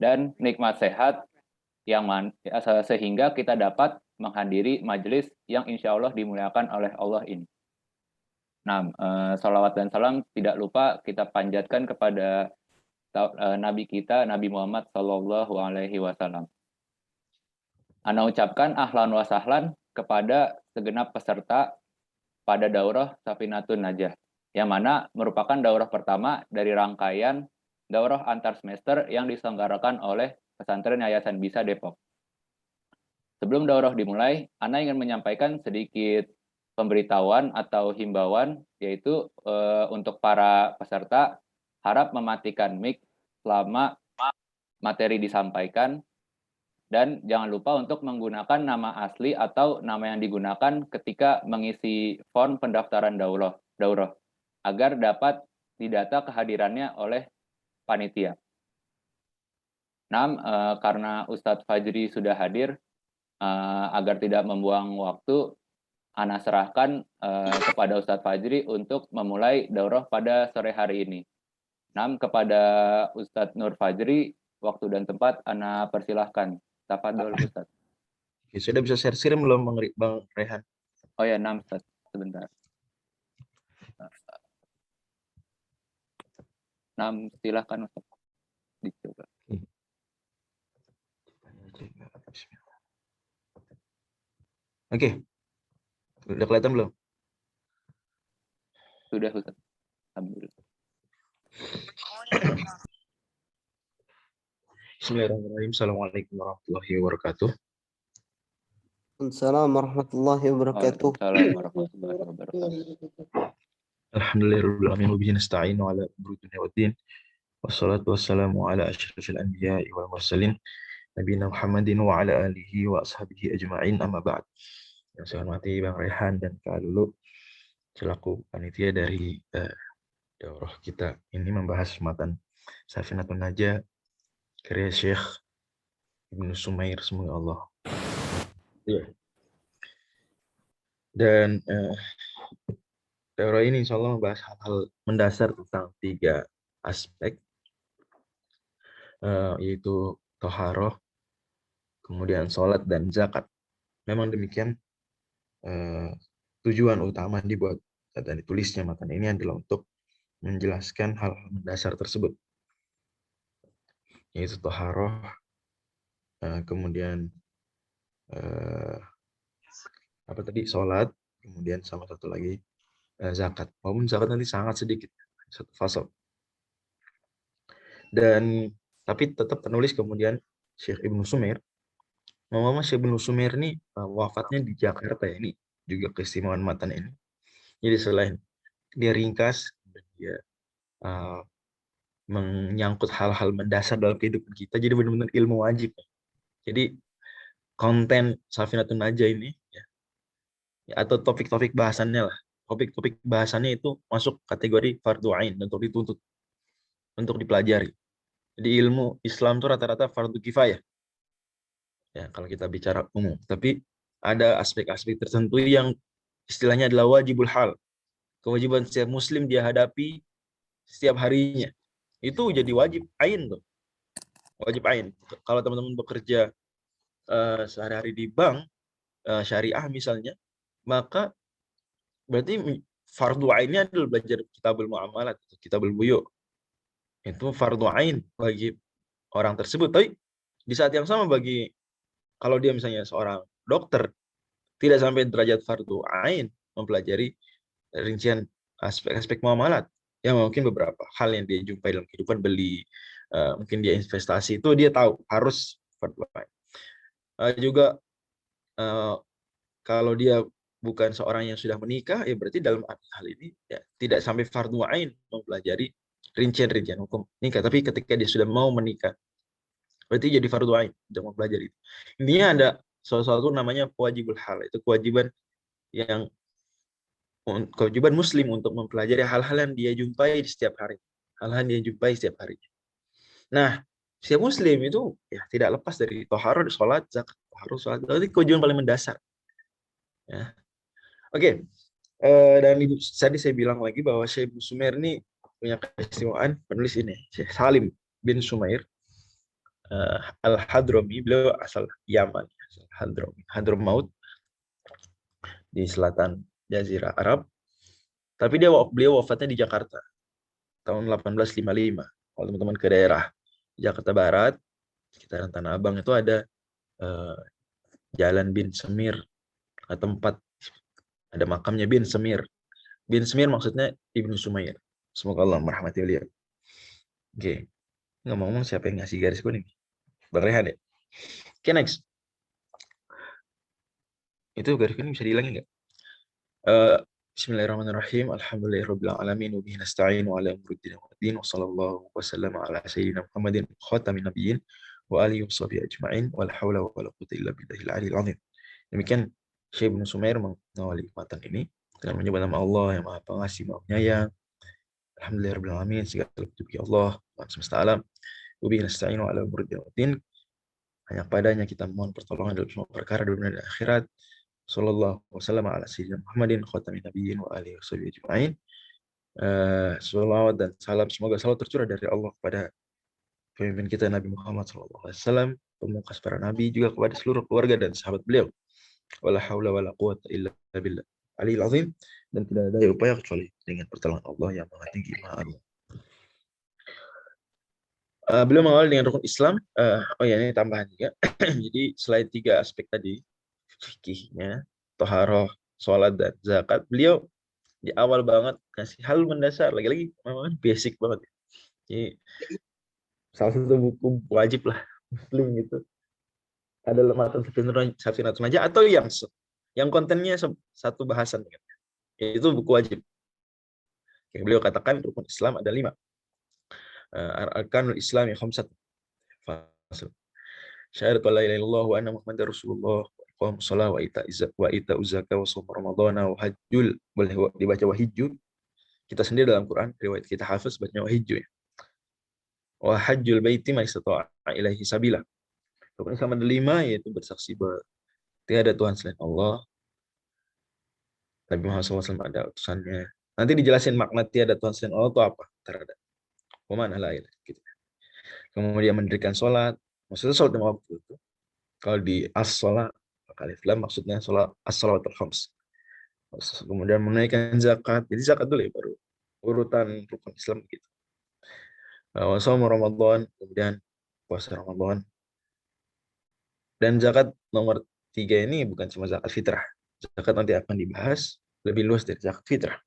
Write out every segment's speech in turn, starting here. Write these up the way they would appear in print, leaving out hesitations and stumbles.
dan nikmat sehat sehingga kita dapat menghadiri majelis yang insya Allah dimuliakan oleh Allah ini. Nah, salawat dan salam tidak lupa kita panjatkan kepada Nabi kita, Nabi Muhammad Sallallahu Alaihi Wasallam. Ana ucapkan ahlan wa sahlan kepada segenap peserta pada daurah Safinatun Najah, yang mana merupakan daurah pertama dari rangkaian daurah antar semester yang diselenggarakan oleh Pesantren Yayasan Bisa Depok. Sebelum daurah dimulai, Ana ingin menyampaikan sedikit pemberitahuan atau himbauan, yaitu untuk para peserta harap mematikan mic selama materi disampaikan, dan jangan lupa untuk menggunakan nama asli atau nama yang digunakan ketika mengisi form pendaftaran daurah agar dapat didata kehadirannya oleh panitia. Karena Ustadz Fajri sudah hadir, agar tidak membuang waktu, Ana serahkan kepada Ustadz Fajri untuk memulai daurah pada sore hari ini. Kepada Ustadz Nur Fajri, waktu dan tempat Ana persilahkan. Tafadhol Ustadz. Oke, sudah bisa share screen belum Bang Rehan? Oh ya, Ustadz. Sebentar. Silakan Ustadz. Dicoba. Oke. Udah kelihatan belum? Sudah Ustadz. Alhamdulillah. Bismillahirrahmanirrahim. Assalamualaikum warahmatullahi wabarakatuh. Assalamualaikum warahmatullahi wabarakatuh. Waalaikumsalam warahmatullahi wabarakatuh. Alhamdulillahirabbil alamin wa bihi nasta'in ala umuri dunya waddin. Wassalatu wassalamu ala asyrafil anbiya'i wal mursalin nabiyina Muhammadin wa ala alihi wa ashabihi ajma'in, amma ba'd. Yang saya hormati Bang Rehan dan Kak Lulu selaku panitia dari daurah kita ini membahas matan Safinatun Najah karya Syekh Ibnu Sumair, semoga Allah. Ya. Dan daurah ini insya Allah membahas hal-hal mendasar tentang 3 aspek, yaitu toharoh, kemudian sholat, dan zakat. Memang demikian, tujuan utama dibuat dan ditulisnya matan ini adalah untuk menjelaskan hal-hal mendasar tersebut, yaitu toharoh, kemudian sholat, kemudian sama satu lagi zakat. Walaupun zakat nanti sangat sedikit, satu fasal. Dan tapi tetap penulis kemudian Syekh Ibnu Sumair. Syekh Ibnu Sumair ini wafatnya di Jakarta ya, ini juga keistimewaan matan ini. Jadi selain dia ringkas, dia menyangkut hal-hal mendasar dalam kehidupan kita, jadi benar-benar ilmu wajib. Jadi konten Safinatun Najah ini ya, atau topik-topik bahasannya lah, topik-topik bahasannya itu masuk kategori fardu ain untuk dituntut, untuk dipelajari. Jadi ilmu Islam itu rata-rata fardu kifayah ya kalau kita bicara umum, tapi ada aspek-aspek tertentu yang istilahnya adalah wajibul hal, kewajiban setiap muslim dia hadapi setiap harinya, itu jadi wajib ain tuh, wajib ain. Kalau teman-teman bekerja sehari-hari di bank syariah misalnya, maka berarti fardu ainnya adalah belajar kitabul muamalat, kitabul buyu, itu fardu ain bagi orang tersebut. Tapi di saat yang sama bagi, kalau dia misalnya seorang dokter, tidak sampai derajat fardu ain mempelajari rincian aspek-aspek muamalat. Ya mungkin beberapa hal yang dia jumpai dalam kehidupan, beli, mungkin dia investasi, itu dia tahu harus fardu ain. Juga kalau dia bukan seorang yang sudah menikah, ya berarti dalam hal ini ya, tidak sampai fardu ain mempelajari rincian-rincian hukum nikah. Tapi ketika dia sudah mau menikah, berarti jadi fardu ain untuk mempelajari. Intinya ada sesuatu namanya wajibul hal, itu kewajiban muslim untuk mempelajari hal-hal yang dia jumpai setiap hari, hal-hal yang dia jumpai setiap hari. Nah, setiap muslim itu ya tidak lepas dari toharoh, sholat, zakat, toharoh, sholat, itu kewajiban paling mendasar. Ya. Oke. Dan tadi saya bilang lagi bahwa Syekh Ibnu Sumair ini punya keistimewaan, penulis ini Syekh Salim bin Sumair. Al-Hadrami, beliau asal Yaman, asal Hadramaut di selatan Jazirah Arab. Tapi beliau wafatnya di Jakarta tahun 1855. Kalau teman-teman ke daerah Jakarta Barat, sekitaran Tanah Abang itu ada Jalan Bin Semir, tempat ada makamnya Bin Semir. Bin Semir maksudnya Ibnu Sumair. Semoga Allah merahmati beliau. Oke. Ngomong-ngomong, siapa yang ngasih garis kuning? Bang Rehan ya? Oke, next. Itu garis kuning bisa dihilangin nggak? Bismillahirrahmanirrahim. Alhamdulillahirabbil alamin wa bihi nasta'in wa ala umuri din wa din wa sallallahu wasallam ala sayyidina Muhammadin khatamin nabiyyin wa alihi washabihi ajma'in wa la haula wa la quwwata illa billahil aliyil azim. Demikian Syekh Ibnu Sumair mengawali matan ini dengan menyebut nama Allah yang Maha Pengasih, Maha Penyayang. Alhamdulillahirabbil alamin, segala puji bagi Allah, Tuhan semesta alam. Wa bihi nasta'in wa ala umuri din wa din. Hanya padanya kita mohon pertolongan dalam semua perkara dunia dan akhirat. Sallallahu wasallam ala sayyidina Muhammadin khatamin nabiyyin wa alihi washabihi ajma'in. Salawat dan salam semoga selalu tercurah dari Allah kepada pemimpin kita Nabi Muhammad sallallahu alaihi wasallam, pemungkas para nabi, juga kepada seluruh keluarga dan sahabat beliau. Wala haula wala quwwata illa billah aliyil azim, dan tidak ada upaya kecuali dengan pertolongan Allah yang Maha Tinggi, Maha Agung. Beliau mengawali dengan rukun Islam. Oh ya, ini tambahan juga. Jadi selain 3 aspek tadi, fikihnya, toharoh, sholat, dan zakat, beliau di awal banget kasih hal mendasar, lagi-lagi memang basic banget. Jadi salah satu buku wajib lah Muslim gitu adalah matan Safinatun Najah, atau yang kontennya satu bahasan, itu buku wajib. Yang beliau katakan rukun Islam ada 5. Arkanul Islam yang khamsat. Syahadatu la ilaha illallah wa anna Muhammadar Rasulullah, wa shalah wa ita zakat wa shaum Ramadan wa hajjul, boleh dibaca wa hijju. Kita sendiri dalam Quran riwayat kita hafiz baca wa hijju ya. Wa hajjul baiti man istata'a ilaihi sabila. Rukun Islam ada 5, yaitu bersaksi bahwa tiada Tuhan selain Allah, Nabi Muhammad SAW ada utusannya. Nanti dijelasin makna tiada Tuhan selain Allah itu apa. Terhadap mana lain gitu. Kemudian mendirikan sholat, maksudnya sholat yang waktu itu. Kalau di as-sholat alif lam maksudnya sholat as-shalawatul khams. Kemudian menunaikan zakat. Jadi zakat dulu ya, baru urutan rukun Islam gitu. Shaum Ramadan, kemudian puasa Ramadan. Dan zakat nomor 3 ini bukan cuma zakat fitrah. Zakat nanti akan dibahas lebih luas dari zakat fitrah.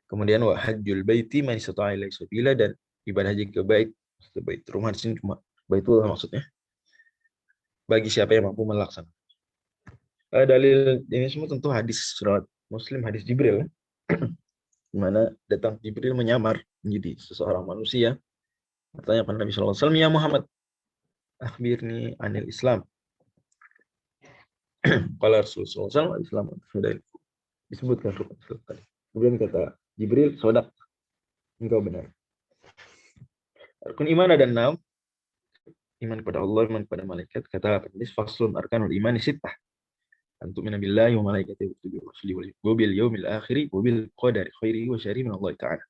Kemudian wa hajjul baiti man istata'a ilaihi sabila, dan ibadah haji ke bait rumah di sini cuma Baitullah maksudnya, bagi siapa yang mampu melaksanakan. Dalil ini semua tentu hadis surat Muslim, hadis Jibril, di mana datang Jibril menyamar menjadi seseorang manusia, bertanya kepada Nabi sallallahu alaihi wasallam, "Ya Muhammad, akhbirni anil Islam." Qala Rasulullah sallallahu alaihi wasallam, disebutkan rukun Islam tadi. Kemudian kata Jibril, "Shadaq, engkau benar." Rukun iman ada 6. Iman kepada Allah, iman kepada malaikat. Kata penulis, faslun arkanul iman sittah. Antum min billahi wa malaikatihi wa rusulihi wa bil yaumil akhir wa bil qadari khairihi wa syarrihi min Allah Ta'ala.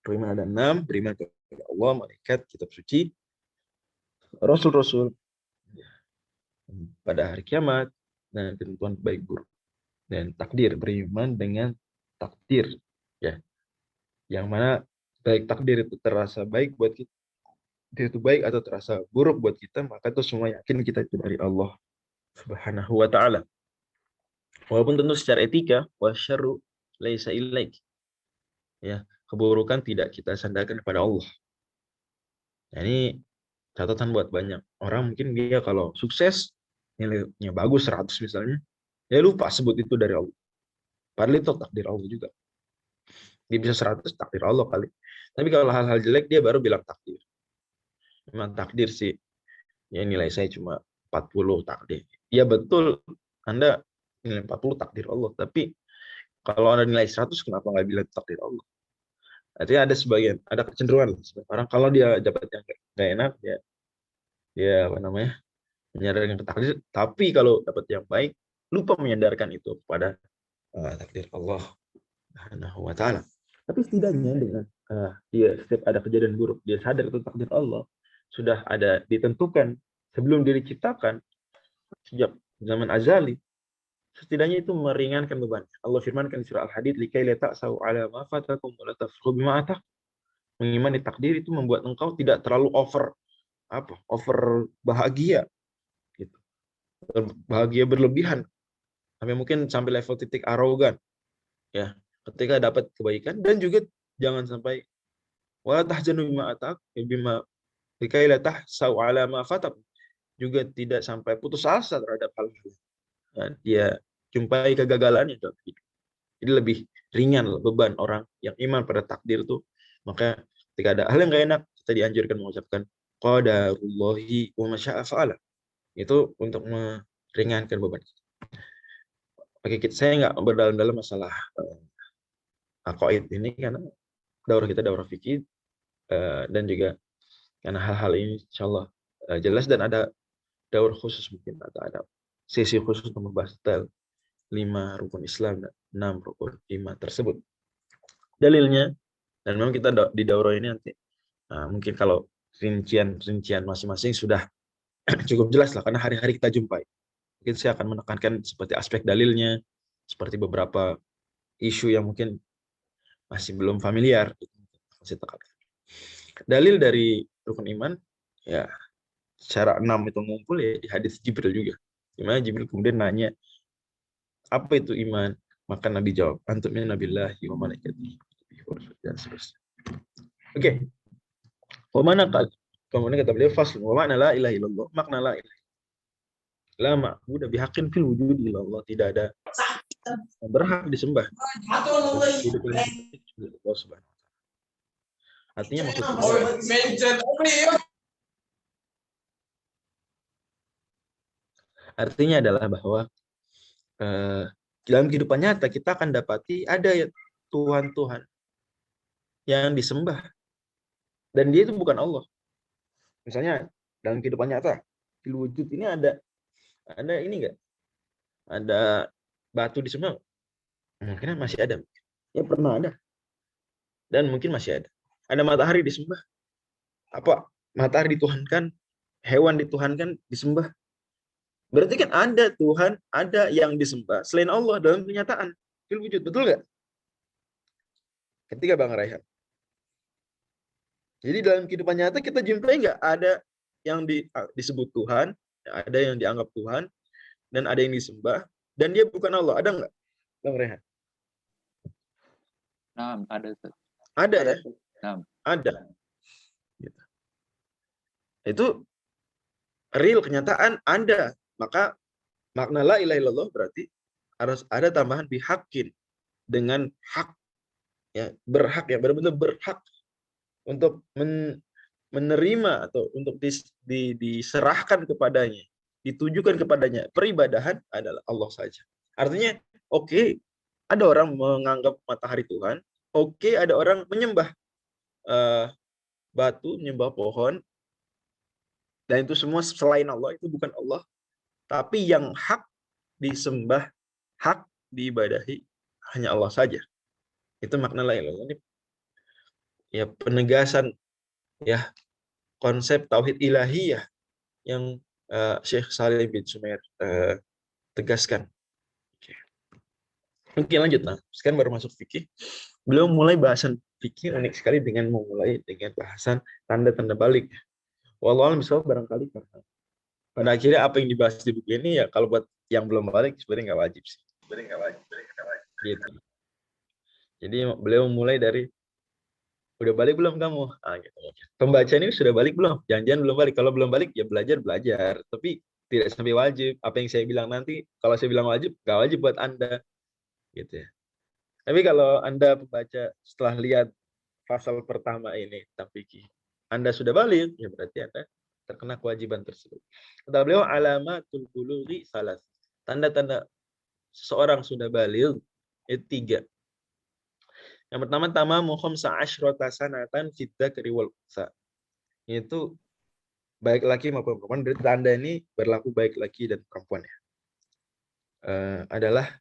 Beriman ada 6, beriman kepada Allah, malaikat, kitab suci, rasul-rasul, pada hari kiamat, dan ketentuan baik buruk. Dan takdir, beriman dengan takdir, ya. Yang mana baik takdir itu terasa baik buat kita, itu baik atau terasa buruk buat kita, maka itu semua yakin kita itu dari Allah Subhanahu wa Ta'ala. Walaupun tentu secara etika, wasyarru laisa ilaik, ya, keburukan tidak kita sandarkan kepada Allah. Nah, ini catatan buat banyak orang, mungkin dia kalau sukses nilainya bagus 100 misalnya, dia lupa sebut itu dari Allah. Padahal itu takdir Allah juga. Dia bisa 100 takdir Allah kali. Tapi kalau hal-hal jelek dia baru bilang takdir. Memang takdir sih, ya nilai saya cuma 40 takdir. Ya betul, Anda nilai 40 takdir Allah. Tapi kalau Anda nilai 100, kenapa nggak bilang takdir Allah? Artinya ada sebagian, ada kecenderungan orang kalau dia dapat yang nggak enak, dia apa namanya, menyadarkan ke takdir. Tapi kalau dapat yang baik, lupa menyadarkan itu kepada takdir Allah Subhanahu wa Ta'ala. Tapi setidaknya dengan dia setiap ada kejadian buruk, dia sadar itu takdir Allah. sudah ada ditentukan sebelum diciptakan sejak zaman azali, setidaknya itu meringankan beban. Allah firmankan di surah Al-Hadid, likai la ta'sau 'ala ma fatakum wa la tafrahu bima atakum. Mengimani takdir itu membuat engkau tidak terlalu over bahagia gitu. Bahagia berlebihan sampai mungkin sampai level titik arogan ya ketika dapat kebaikan, dan juga jangan sampai wala tahzanu bima atakum bima likai la ta'sau 'ala ma fatakum, juga tidak sampai putus asa terhadap hal-hal dia jumpai kegagalannya dalam hidup. Jadi lebih ringan beban orang yang iman pada takdir tuh. Maka ketika ada hal yang gak enak, kita dianjurkan mengucapkan qadarullahi wa ma syaa fa'ala. Itu untuk meringankan beban. Oke, saya nggak berdalam-dalam masalah aqaid ini karena daurah kita daurah fikih, dan juga karena hal-hal ini insyaallah jelas, dan ada daurah khusus mungkin atau ada sesi khusus untuk membahas detail 5 rukun Islam dan 6 rukun iman tersebut. Dalilnya, dan memang kita di daurah ini nanti mungkin kalau rincian masing-masing sudah cukup jelas lah karena hari-hari kita jumpai. Mungkin saya akan menekankan seperti aspek dalilnya, seperti beberapa isu yang mungkin masih belum familiar, masih tekankan. Dalil dari rukun iman ya secara 6 itu ngumpul ya di hadis Jibril juga. Dimana Jibril kemudian nanya, apa itu iman? Maka Nabi jawab, antum min nabillahi wa malaikatihi dan seterusnya. Oke. Wa mana qal? Kemudian kata beliau fasl wa makna la ilaha illallah, makna la ilaha la ma'budu bihaqqin fil wujudi illallah, tidak ada yang berhak disembah. Artinya artinya adalah bahwa dalam kehidupan nyata kita akan dapati ada ya Tuhan-Tuhan yang disembah dan dia itu bukan Allah. Misalnya dalam kehidupan nyata di wujud ini ada ini enggak? Ada batu disembah? Mungkin masih ada. Ya pernah ada. Dan mungkin masih ada. Ada matahari disembah. Apa? Matahari dituhankan, hewan dituhankan, disembah. Berarti kan ada Tuhan, ada yang disembah selain Allah dalam kenyataan fil wujud, betul nggak? Ketika Bang Raihan. Jadi dalam kehidupan nyata kita jumpai nggak ada yang disebut Tuhan, ada yang dianggap Tuhan, dan ada yang disembah, dan dia bukan Allah. Ada nggak, Bang Raihan? Nah, ada. Ada ya? Nah. Ada. Gitu. Itu real, kenyataan ada. Maka makna la ilaha illallah berarti harus ada tambahan bihaqqin, dengan hak ya, berhak ya, benar-benar berhak untuk menerima atau untuk diserahkan kepadanya, ditujukan kepadanya. Peribadahan adalah Allah saja. Artinya oke, ada orang menganggap matahari Tuhan, oke, ada orang menyembah batu, menyembah pohon, dan itu semua selain Allah, itu bukan Allah. Tapi yang hak disembah, hak diibadahi hanya Allah saja. Itu makna la ilaha illallah. Ini ya penegasan ya konsep tauhid ilahiyah yang Syekh Salim bin Sumair tegaskan. Oke, lanjut. Nah, sekarang baru masuk fikih. Beliau mulai bahasan fikih unik sekali dengan memulai dengan bahasan tanda-tanda balik. Wallahu a'lam bishawab, barangkali karena pada akhirnya apa yang dibahas di buku ini ya kalau buat yang belum balik sebenarnya nggak wajib sih. Gitu. Jadi beliau mulai dari udah balik belum kamu? Gitu. Pembaca ini sudah balik belum? Jangan-jangan belum balik. Kalau belum balik ya belajar, tapi tidak sampai wajib. Apa yang saya bilang nanti, kalau saya bilang wajib, nggak wajib buat Anda. Gitu ya. Tapi kalau Anda pembaca setelah lihat pasal pertama ini tentang fikih, Anda sudah balik, ya berarti Anda terkena kewajiban tersebut. Kata beliau, alamatul bulughi salas. Tanda-tanda seseorang sudah balik itu 3. Yang pertama, tamamu khamsa asyrata sanatan fid dzakari wal unsa. Itu baik laki maupun perempuan. Dari tanda ini berlaku baik laki dan perempuan ya. Adalah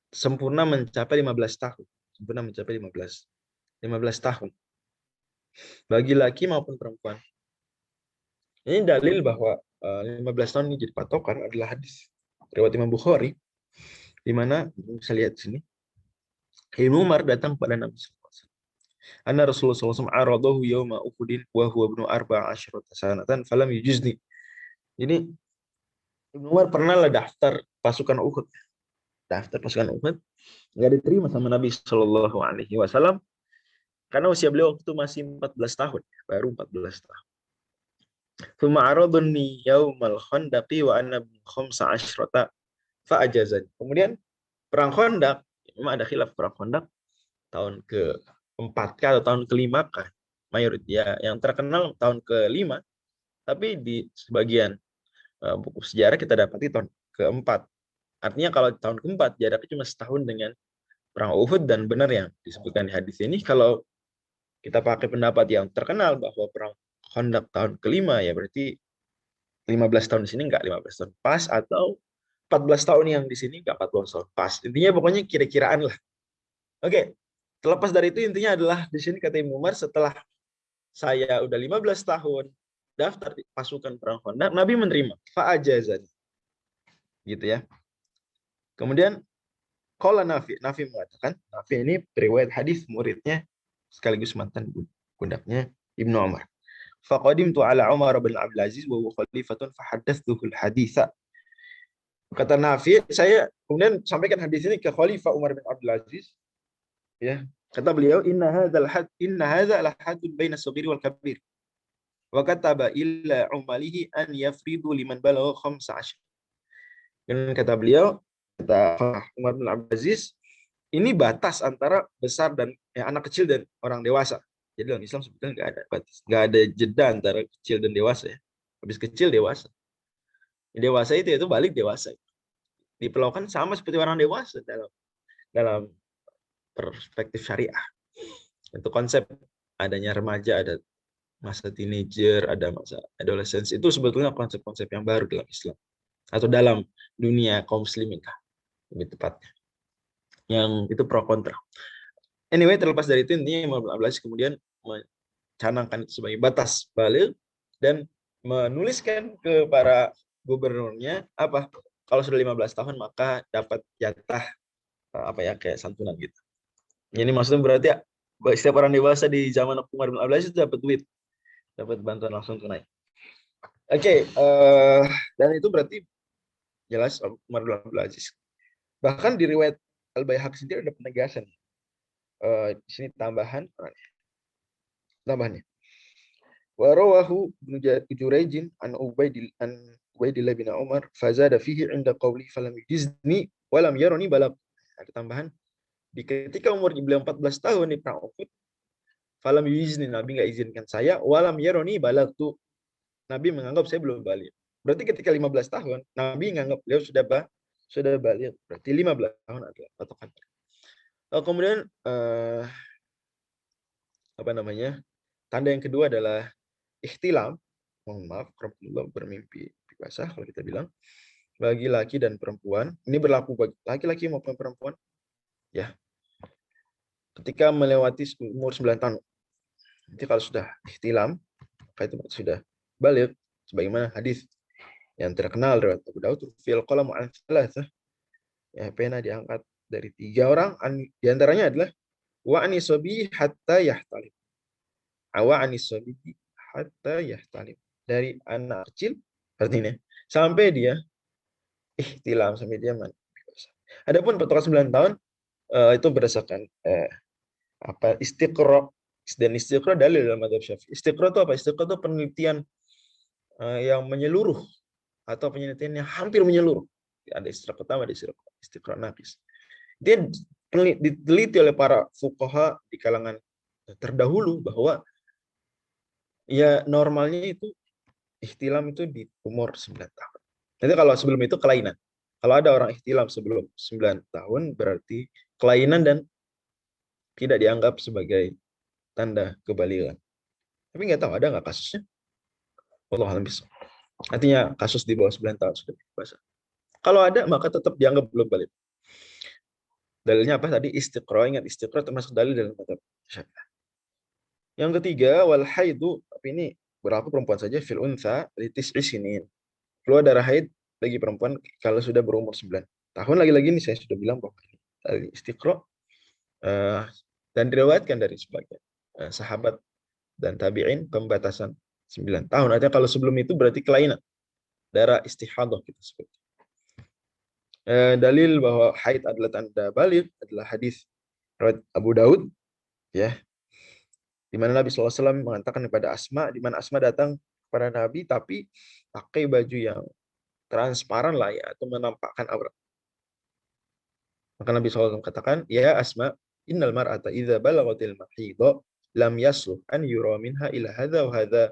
sempurna mencapai 15 tahun. Sempurna mencapai 15 tahun. Bagi laki maupun perempuan. Ini dalil bahwa 15 tahun ini jadi patokan adalah hadis riwayat Imam Bukhari, di mana bisa lihat sini. Ibnu Umar datang pada Nabi SAW. Anna Rasulullah SAW aradahu yawma Uhudin wa huwa ibnu arba'a asyrata sanatan falam yujizni. Jadi Ibnu Umar pernah lah daftar pasukan Uhud. Daftar pasukan Uhud nggak diterima sama Nabi Shallallahu Alaihi Wasallam karena usia beliau waktu itu masih 14 tahun, baru 14 tahun. Tsumma araduni yaumal khandaqi wa ana khamsa asyrata fa ajazani. Kemudian perang Khandaq, memang ada khilaf perang Khandaq tahun ke-4 kah atau tahun ke-5 kah? Mayoritas ya, yang terkenal tahun ke-5, tapi di sebagian buku sejarah kita dapati tahun ke-4. Artinya kalau tahun ke-4 jaraknya cuma setahun dengan perang Uhud, dan benar yang disebutkan di hadis ini, kalau kita pakai pendapat yang terkenal bahwa perang Khandaq tahun ke-5, ya berarti 15 tahun di sini enggak 15 tahun pas, atau 14 tahun yang di sini enggak 14 tahun pas. Intinya pokoknya kira-kiraan lah. Oke. Terlepas dari itu, intinya adalah di sini kata Ibnu Umar, setelah saya udah 15 tahun daftar di pasukan perang Khandaq, Nabi menerima fa'ajazani. Gitu ya. Kemudian qala Nafi mengatakan, Nafi ini periwayat hadis, muridnya sekaligus mantan bundaknya Ibnu Umar. Faqadimtu ala Umar bin Abdul Aziz wa huwa khalifatun fahaddatsuhu al-haditsa. Kata Nafi, saya kemudian sampaikan hadis ini ke Khalifah Umar bin Abdul Aziz. Ya, kata beliau, inna hadza la haddun baina as-saghir wal kabir. Wa kataba illa umalihi an yafridu liman balagha 15. Dan kata beliau, kata Umar bin Abdul Aziz, ini batas antara besar dan anak kecil dan orang dewasa. Jadi dalam Islam sebetulnya nggak ada batas, nggak ada jeda antara kecil dan dewasa ya. Habis kecil dewasa. Dewasa itu balik dewasa. Diperlakukan sama seperti orang dewasa dalam perspektif syariah. Itu konsep adanya remaja, ada masa teenager, ada masa adolescence, itu sebetulnya konsep-konsep yang baru dalam Islam atau dalam dunia kaum muslimin lebih tepatnya. Yang itu pro kontra. Anyway, terlepas dari itu, intinya Imam Abdul Aziz kemudian mencanangkan itu sebagai batas baligh dan menuliskan ke para gubernurnya apa, kalau sudah 15 tahun maka dapat jatah kayak santunan gitu. Ini maksudnya berarti ya, setiap orang dewasa di zaman Umar bin Abdul Aziz dapat duit, dapat bantuan langsung tunai. Oke, dan itu berarti jelas Umar bin Abdul Aziz. Bahkan di riwayat Al-Baihaqi sendiri ada penegasan. Di sini tambahannya. Wa rawahu Ibnu Jurayj an Ubaidillah bin Umar fazada fihi 'inda qawli falam yujizni wa lam yarani balagh. Ada tambahan, di ketika umur beliau 14 tahun di perang Uhud, falam yujizni, Nabi enggak izinkan saya, wa lam yarani balagtu, Nabi menganggap saya belum balik. Berarti ketika 15 tahun Nabi menganggap beliau sudah balik. Berarti 15 tahun adalah patokan. Kemudian tanda yang kedua adalah ihtilam. Mohon maaf, bermimpi basah kalau kita bilang. Bagi laki dan perempuan, ini berlaku bagi laki-laki maupun perempuan. Ya. Ketika melewati umur 9 tahun. Nanti kalau sudah ihtilam, maka itu sudah balik, sebagaimana hadis yang terkenal riwayat Abu Daud, fil qalamu an thalathah. Ya, pena diangkat dari 3 orang, di antaranya adalah wa anisabi hatta yahtalim. Wa anisabi hatta yahtalim. Dari anak kecil artinya sampai dia ihtilam, sampai dia mandi. Adapun patokan 9 tahun itu berdasarkan istiqra, dan istiqra dalil dalam mazhab Syafi'i. Istiqra itu apa? Istiqra itu penelitian yang menyeluruh atau penelitian yang hampir menyeluruh. Ada istiqra pertama, ada istiqra naqis. Dia diteliti oleh para fuqaha di kalangan terdahulu bahwa ya normalnya itu ihtilam itu di umur 9 tahun. Nanti kalau sebelum itu kelainan. Kalau ada orang ihtilam sebelum 9 tahun berarti kelainan dan tidak dianggap sebagai tanda kebalighan. Tapi nggak tahu ada nggak kasusnya. Wallahu a'lam bishawab. Artinya kasus di bawah 9 tahun sudah dewasa. Kalau ada maka tetap dianggap belum balik. Dalilnya apa tadi? Istiqra. Ingat, istiqra termasuk dalil dalam mazhab Syafi'i. Yang ketiga, wal haidu, tapi ini berlaku perempuan saja fil untha litis isinin. Keluar darah haid bagi perempuan kalau sudah berumur 9 tahun. Lagi-lagi ini saya sudah bilang bahwa ini istiqra dan diriwayatkan dari sebagian sahabat dan tabi'in pembatasan 9 tahun. Artinya kalau sebelum itu berarti kelainan, darah istihadah kita sebut. Dalil bahwa haid adalah tanda baligh adalah hadis riwayat Abu Daud, ya, di mana Nabi SAW mengatakan kepada Asma, di mana Asma datang kepada Nabi tapi pakai baju yang transparan lah ya, atau menampakkan aurat. Maka Nabi SAW katakan, ya Asma, innal mar'ata idza balaghatil mahidha lam yasluh an yura minha ila hadza wa hadza.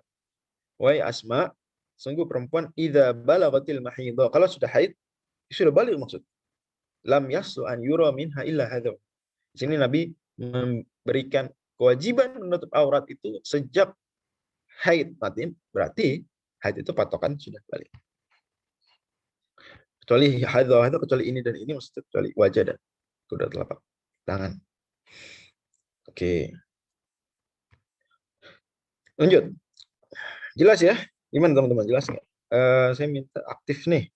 Wahai Asma, sungguh perempuan idza balaghatil mahidha, kalau sudah haid, sudah balik maksud. Lam yasluh an yura minha illa hadza. Di sini Nabi memberikan kewajiban menutup aurat itu sejak haid, berarti haid itu patokan sudah balik. Kecuali haidha, kecuali ini dan ini, maksudnya kecuali wajah dan kedua telapak tangan. Oke. Lanjut. Jelas ya? Gimana teman-teman? Jelas nggak? Saya minta aktif nih.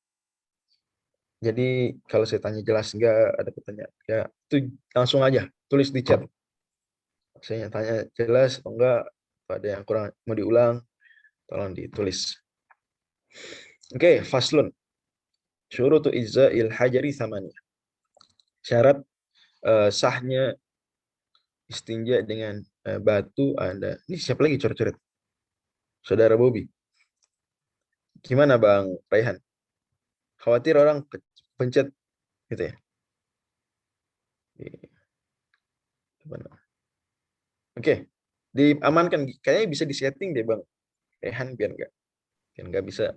Jadi kalau saya tanya jelas nggak, ada pertanyaan ya, itu langsung aja tulis di chat. Saya tanya jelas atau enggak, ada yang kurang mau diulang, tolong ditulis. Oke, faslun. Syurutu izza'il hajari thamaniyah. Syarat sahnya istinja dengan batu ada. Ini siapa lagi coret-coret? Saudara Bobby. Gimana Bang Raihan? Khawatir orang pencet gitu ya? Oke, diamankan. Kayaknya bisa disetting deh Bang Raihan biar nggak bisa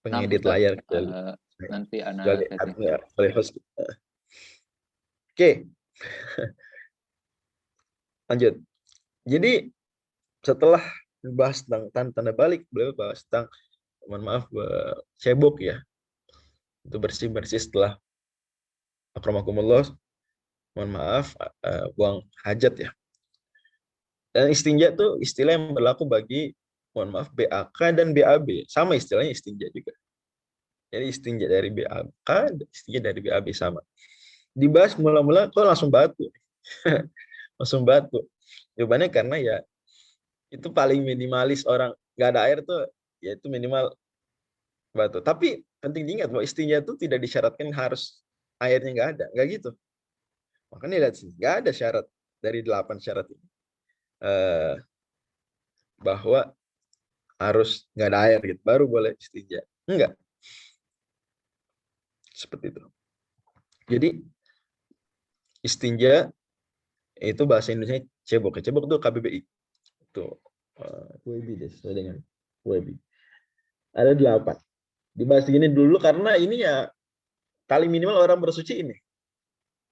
pengedit Ustaz, layar. nanti Sebagai setting. admin, sebagai host. Oke. Lanjut. Jadi setelah bahas tentang tanda balik, beliau bahas tentang, mohon maaf, cebok ya. Itu bersih-bersih setelah akramakumullah, mohon maaf, buang hajat ya. Dan istinja tuh istilah yang berlaku bagi, mohon maaf, BAK dan BAB. Sama istilahnya istinja juga. Jadi istinja dari BAK, istinja dari BAB sama. Dibahas mula-mula kok langsung batu. Langsung batu. Jawabannya karena ya itu paling minimalis orang nggak ada air tuh, ya itu minimal batu. Tapi penting diingat bahwa istinja itu tidak disyaratkan harus airnya nggak gitu. Makanya lihat sini, nggak ada syarat dari 8 syarat ini bahwa harus nggak ada air gitu baru boleh istinja. Enggak. Seperti itu. Jadi istinja itu bahasa Indonesia cebok. Cebok itu KBBI. Itu WB deh, sesuai dengan WB. Ada 8. Dibahas gini dulu karena ini ya kali minimal orang bersuci ini.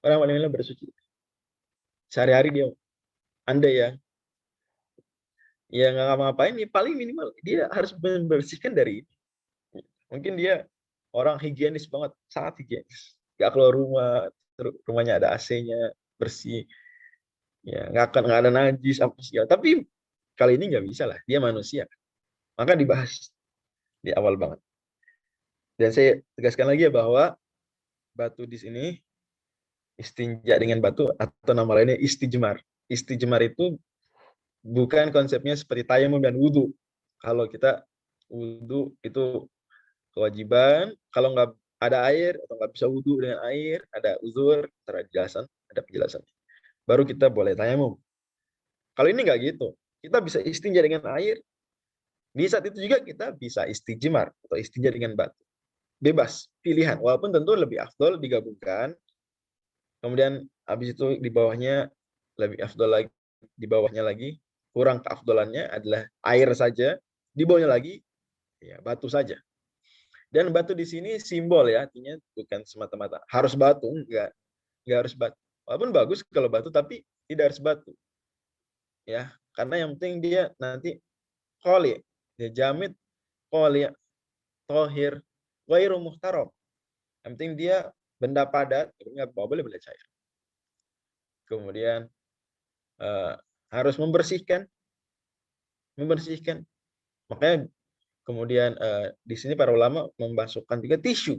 Orang paling minimal bersuci. Sehari-hari dia, Anda ya nggak ngapa-ngapain, ya paling minimal dia harus membersihkan dari ini. Mungkin dia orang higienis banget, sangat higienis. Nggak keluar rumah, rumahnya ada AC-nya, bersih. Ya, nggak ada najis apa segala. Tapi kali ini nggak bisa lah, dia manusia. Maka dibahas di awal banget. Dan saya tegaskan lagi ya bahwa batu di sini istinja dengan batu atau nama lainnya istijmar. Istijmar itu bukan konsepnya seperti tayamum dan wudhu. Kalau kita wudhu itu kewajiban, kalau nggak ada air atau nggak bisa wudhu dengan air, ada uzur, ada penjelasan. Baru kita boleh tayamum. Kalau ini nggak gitu, kita bisa istinja dengan air. Di saat itu juga kita bisa istijmar atau istinja dengan batu. Bebas, pilihan. Walaupun tentu lebih afdol digabungkan. Kemudian habis itu di bawahnya lebih afdol lagi, di bawahnya lagi kurang keafdolannya adalah air saja, di bawahnya lagi ya batu saja. Dan batu di sini simbol ya, artinya bukan semata-mata harus batu, enggak harus batu. Walaupun bagus kalau batu, tapi tidak harus batu. Ya, karena yang penting dia nanti qoli, dia jamid, qoli, tohir, ghairu muhtaram. Yang penting dia benda padat, nggak boleh benda cair. Kemudian harus membersihkan Makanya kemudian di sini para ulama memasukkan juga tisu.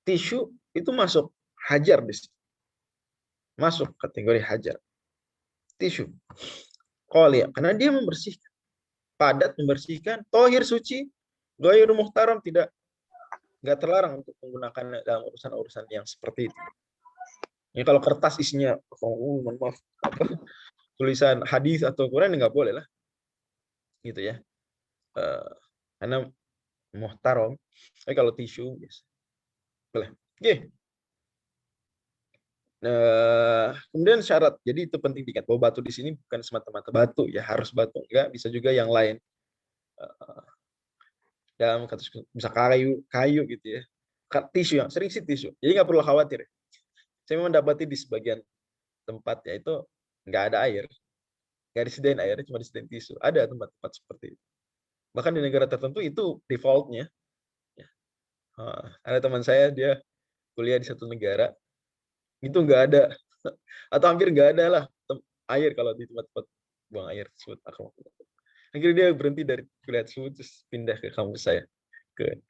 Tisu itu masuk hajar di sini. Masuk kategori hajar. Tisu. Qali, karena dia membersihkan. Padat, membersihkan, tohir, suci, ghairu muhtaram, nggak terlarang untuk menggunakan dalam urusan-urusan yang seperti itu. Ini kalau kertas isinya, mohon maaf, tulisan hadis atau Quran nggak boleh lah, gitu ya. Karena muhtaram. Tapi kalau tisu, yes, boleh. Oke. Kemudian syarat. Jadi itu penting diingat bahwa batu di sini bukan semata-mata batu ya, harus batu, enggak, bisa juga yang lain. Dalam kasus bisa kayu gitu ya. Tisu, yang sering sih tisu. Jadi nggak perlu khawatir. Saya memang dapati di sebagian tempat ya itu nggak ada air, nggak disediain air, cuma disediain tisu. Ada tempat-tempat seperti itu. Bahkan di negara tertentu itu defaultnya. Ada teman saya, dia kuliah di satu negara, itu nggak ada, atau hampir nggak ada lah air kalau di tempat-tempat buang air tersebut. Akhirnya dia berhenti dari kuliah tersebut, terus pindah ke kampus saya, ke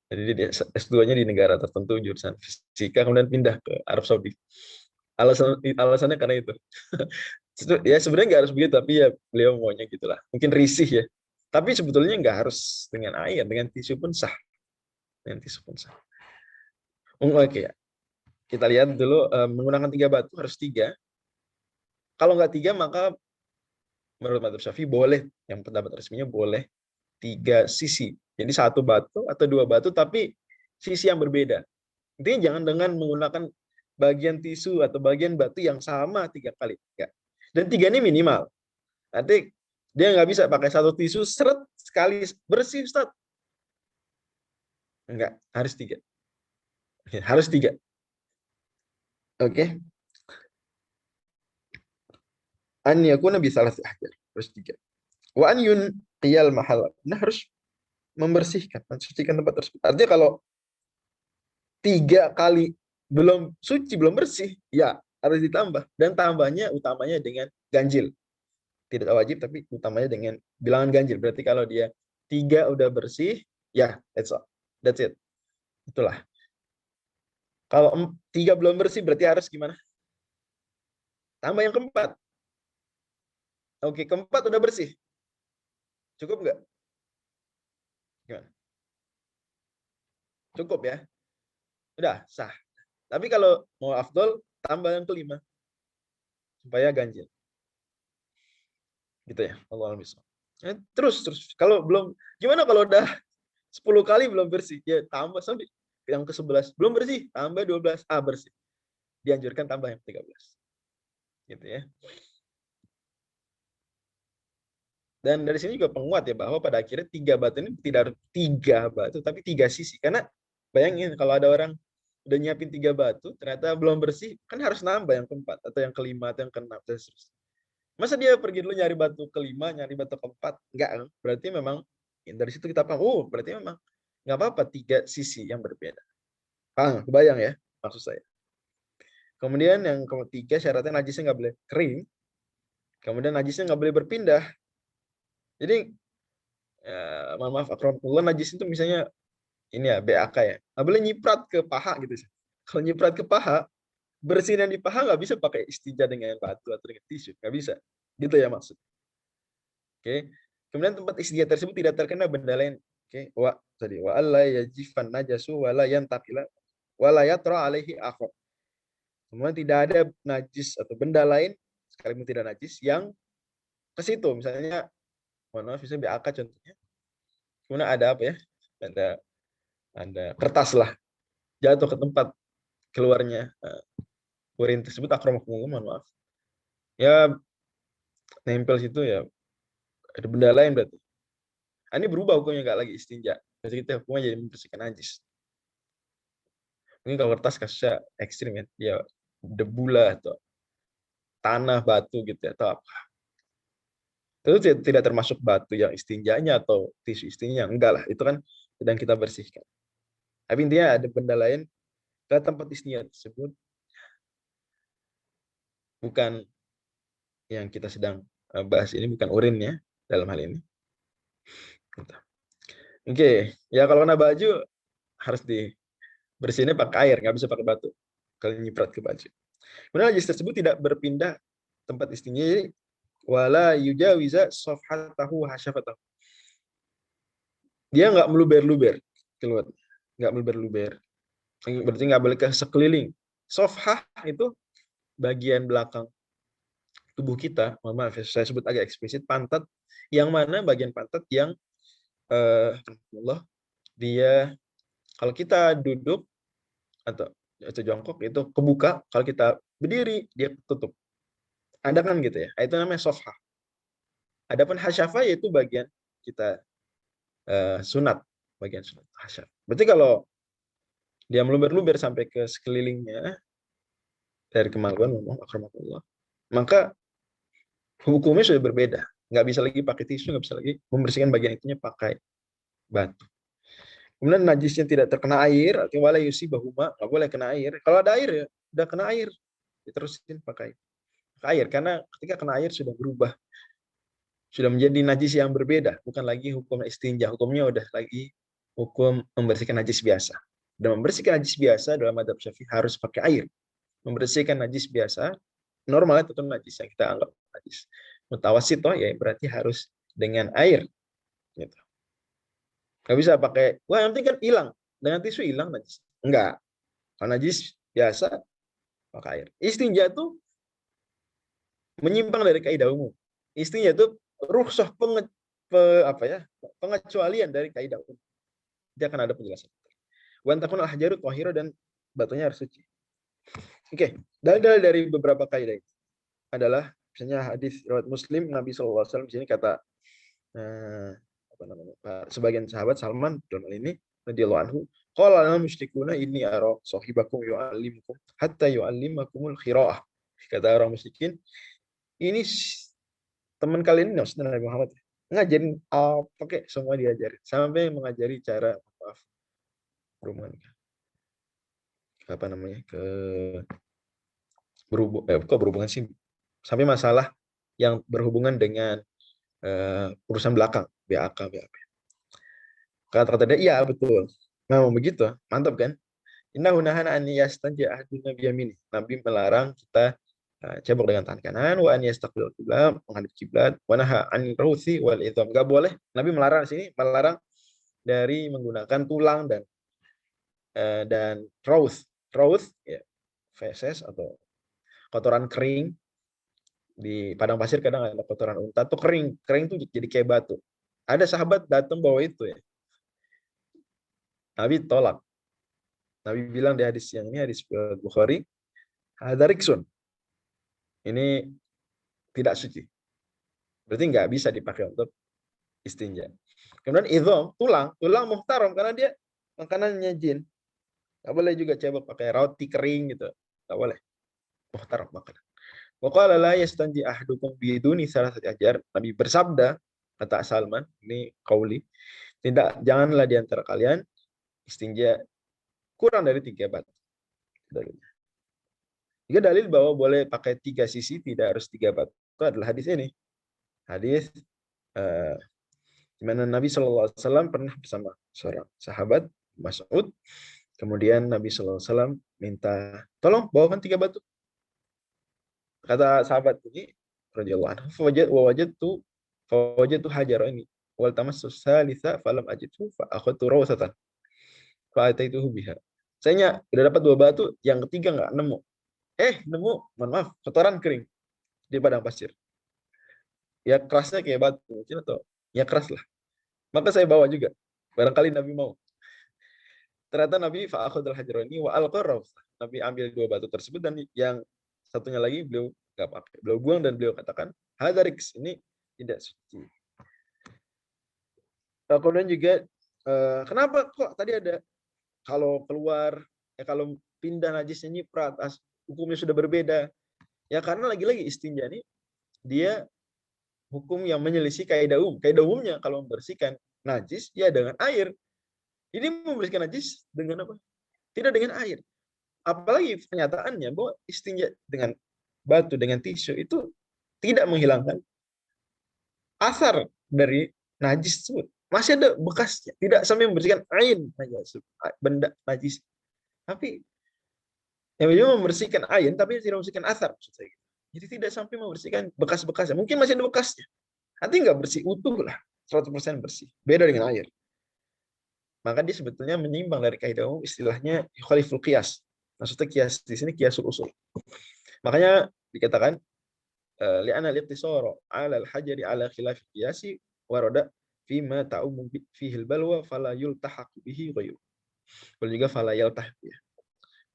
jadi dia S2-nya di negara tertentu jurusan fisika, kemudian pindah ke Arab Saudi. Alasannya karena itu. Ya sebenarnya nggak harus begitu, tapi ya beliau maunya gitulah. Mungkin risih ya. Tapi sebetulnya nggak harus dengan air, dengan tisu pun sah. Dengan tisu pun sah. Oke ya. Kita lihat dulu, menggunakan 3 batu harus 3. Kalau nggak 3, maka menurut Madzhab Syafi'i boleh, yang pendapat resminya boleh 3 sisi. Jadi 1 batu atau 2 batu, tapi sisi yang berbeda. Intinya jangan dengan menggunakan bagian tisu atau bagian batu yang sama 3 kali. Enggak. Dan 3 ini minimal. Nanti dia nggak bisa pakai 1 tisu seret sekali bersih, Ustaz. Enggak, harus 3. Harus 3. Oke. An yakuna bi salah hajar. Harus 3. Wa an yunqiyal mahal. Nah, harus membersihkan, mensucikan tempat tersebut. Artinya kalau 3 kali belum suci, belum bersih, ya harus ditambah. Dan tambahnya utamanya dengan ganjil. Tidak wajib, tapi utamanya dengan bilangan ganjil. Berarti kalau dia 3 udah bersih, ya that's all. That's it. Itulah. Kalau 3 belum bersih, berarti harus gimana? Tambah yang keempat. Oke, keempat udah bersih. Cukup nggak? Gimana? Cukup ya? Udah, sah. Tapi kalau mau afdol, tambah yang kelima. Supaya ganjil. Gitu ya. Allah bisa. Terus. Kalau belum, gimana kalau udah 10 kali belum bersih? Ya tambah sampai yang ke-11. Belum bersih, tambah 12. Bersih. Dianjurkan tambah yang 13. Gitu ya. Dan dari sini juga penguat ya, bahwa pada akhirnya 3 batu ini tidak harus 3 batu, tapi 3 sisi. Karena bayangin kalau ada orang udah nyiapin 3 batu, ternyata belum bersih, kan harus nambah yang keempat, atau yang kelima, atau yang keenam, dan seterusnya. Masa dia pergi dulu nyari batu kelima, nyari batu keempat? Enggak, berarti memang dari situ kita paham, berarti memang nggak apa-apa 3 sisi yang berbeda. Kebayang ya maksud saya. Kemudian yang ketiga, syaratnya najisnya nggak boleh kering. Kemudian najisnya nggak boleh berpindah. Jadi, mohon maaf, akramakumullah, najis itu misalnya ini ya, BAK ya, nggak boleh nyiprat ke paha gitu sih. Kalau nyiprat ke paha, bersihin yang di paha nggak bisa pakai istinja dengan batu atau dengan tisu, nggak bisa. Gitu ya maksud. Oke. Kemudian tempat istinja tersebut tidak terkena benda lain. Oke. Wa alla yajifan najasu wa la yantaqila wa la yatra alaihi akhar. Kemudian tidak ada najis atau benda lain sekalipun tidak najis yang ke situ. Misalnya, mohon maaf, misalnya BAK contohnya. Kemudian ada apa ya? Ada kertas lah jatuh ke tempat keluarnya urin tersebut, akramakumullah, mohon maaf. Ya nempel situ, ya ada benda lain berarti. Ini berubah hukumnya, nggak lagi istinja. Jadi kita hukumnya jadi membersihkan najis. Mungkin kalau kertas kasusnya ekstrim ya, dia debu lah atau tanah, batu gitu ya, atau apa. Itu tidak termasuk batu yang istinjanya atau tisu istinjanya, enggak lah, itu kan sedang kita bersihkan. Tapi intinya ada benda lain ke tempat istinja tersebut, bukan yang kita sedang bahas ini, bukan urinnya dalam hal ini, Gitu. Oke, ya kalau kena baju harus dibersihinnya pakai air, nggak bisa pakai batu. Kalau nyiprat ke baju. Kemudian najis tersebut tidak berpindah tempat istinja, jadi wala yujawiza safhatahu hasyafatahu. Dia nggak meluber-luber keluar, nggak meluber-luber. Berarti nggak boleh ke sekeliling. Safhah itu bagian belakang tubuh kita, mohon maaf ya, saya sebut agak eksplisit, pantat, yang mana bagian pantat yang Allah, dia kalau kita duduk atau jongkok itu kebuka, kalau kita berdiri dia tutup. Ada kan gitu ya, itu namanya safhah. Adapun hasyafah yaitu bagian kita sunat, bagian sunat hasyaf. Berarti kalau dia meluber-luber sampai ke sekelilingnya dari kemaluan, akramakumullah, maka hukumnya sudah berbeda. Nggak bisa lagi pakai tisu, nggak bisa lagi membersihkan bagian itunya pakai batu. Kemudian najisnya tidak terkena air, artinya wala yusibahuma, nggak boleh kena air. Kalau ada air ya, udah kena air, diterusin pakai air. Karena ketika kena air sudah berubah, sudah menjadi najis yang berbeda, bukan lagi hukum istinja. Hukumnya udah lagi hukum membersihkan najis biasa. Dan membersihkan najis biasa dalam mazhab Syafi'i harus pakai air. Membersihkan najis biasa, normal itu najis yang kita anggap najis mutawasito, ya berarti harus dengan air. Gitu. Nggak bisa pakai, wah yang penting kan hilang. Dengan tisu hilang najis. Enggak. Kalau najis biasa, pakai air. Istinja itu menyimpang dari kaidah umum. Istinja itu rukhsah pengecualian dari kaidah umum. Dia akan ada penjelasan. Wan takun al-hajaru tahira, dan batunya harus suci. Oke, dalil dari beberapa kaidah itu adalah misalnya hadis riwayat Muslim, Nabi SAW di sini kata sebagian sahabat Salman dalam ini radhiyallahu anhu, qala lana musyrikuna inni ara sahibakum yu'allimukum hatta yu'allimakumul qiraah. Kata orang musyrikin, ini teman kalian ini maksudnya Nabi Muhammad ngajarin pakai semua diajarin sampai mengajari cara berhubungan berhubungan sih, sampai masalah yang berhubungan dengan urusan belakang, BAK. Kata-kata dia, iya betul. Memang begitu, mantap kan? Innahu nahana an yastanja ahaduna biyamini. Nabi melarang kita cebok dengan tangan kanan, wa an yastaqbil qiblat, menghadap kiblat, wa naha an rausi wal idham. Enggak boleh. Nabi melarang di sini, melarang dari menggunakan tulang dan raus. Raus ya, feses atau kotoran kering. Di padang pasir kadang ada kotoran unta tuh kering tuh jadi kayak batu. Ada sahabat datang bawa itu ya. Nabi tolak. Nabi bilang di hadis yang ini, hadis Bukhari, hadza riksun. Ini tidak suci. Berarti nggak bisa dipakai untuk istinja. Kemudian idham, tulang muhtaram karena dia makanannya jin. Nggak boleh juga cebok pakai roti kering gitu. Nggak boleh. Muhtaram makanan. Wa qala la yastanji ahadukum biduni salasati ajar. Nabi bersabda, kata Salman, ini qauli, janganlah di antara kalian istinja kurang dari 3 batu. Dalilnya. Jika dalil bahwa boleh pakai 3 sisi, tidak harus 3 batu, itu adalah hadis ini. Hadis di mana Nabi SAW pernah bersama seorang sahabat, Mas'ud. Kemudian Nabi SAW minta, tolong bawakan 3 batu. Kata sahabat ini, radhiyallahu anhu, fawajadtu hajar ini, wal tamassu salisa falam ajidhu fa akhadtu rawsatan fa ataituhu biha. Saya udah dapat 2 batu, yang ketiga nggak nemu. Nemu, mohon maaf, kotoran kering di padang pasir. Ya kerasnya kayak batu mungkin, atau ya keras lah. Maka saya bawa juga. Barangkali Nabi mau. Ternyata Nabi fa akhadul hajarani wa alqa. Nabi ambil 2 batu tersebut, dan yang satunya lagi beliau nggak pakai. Beliau buang dan beliau katakan, hadariks, ini tidak suci. Kemudian juga kenapa kok tadi ada kalau keluar, kalau pindah najisnya nyiprat, hukumnya sudah berbeda. Ya karena lagi-lagi istinja ini dia hukum yang menyelisih kaidah umum. Kaidah umumnya kalau membersihkan najis ya dengan air. Ini membersihkan najis dengan apa? Tidak dengan air. Apalagi kenyataannya bahwa istinja dengan batu, dengan tisu itu tidak menghilangkan asar dari najis tersebut masih ada bekasnya, tidak sampai membersihkan ain najis, benda najis, tapi yang membersihkan ain tapi tidak membersihkan asar, maksud saya. Jadi tidak sampai membersihkan bekas-bekasnya, mungkin masih ada bekasnya, nanti nggak bersih utuh lah, 100% bersih, beda dengan air. Maka dia sebetulnya menyimpang dari kaidah umum, istilahnya yukhaliful qiyas. Maksudnya qiyas di sini qiyasul usul. Makanya dikatakan li'anna al-iqtisara 'ala al-hajari 'ala khilaf qiyasi warada fima ta'ummu fihi al-balwa fala yultahaq bihi ghairu. Kalau juga fala yaltahiq ya.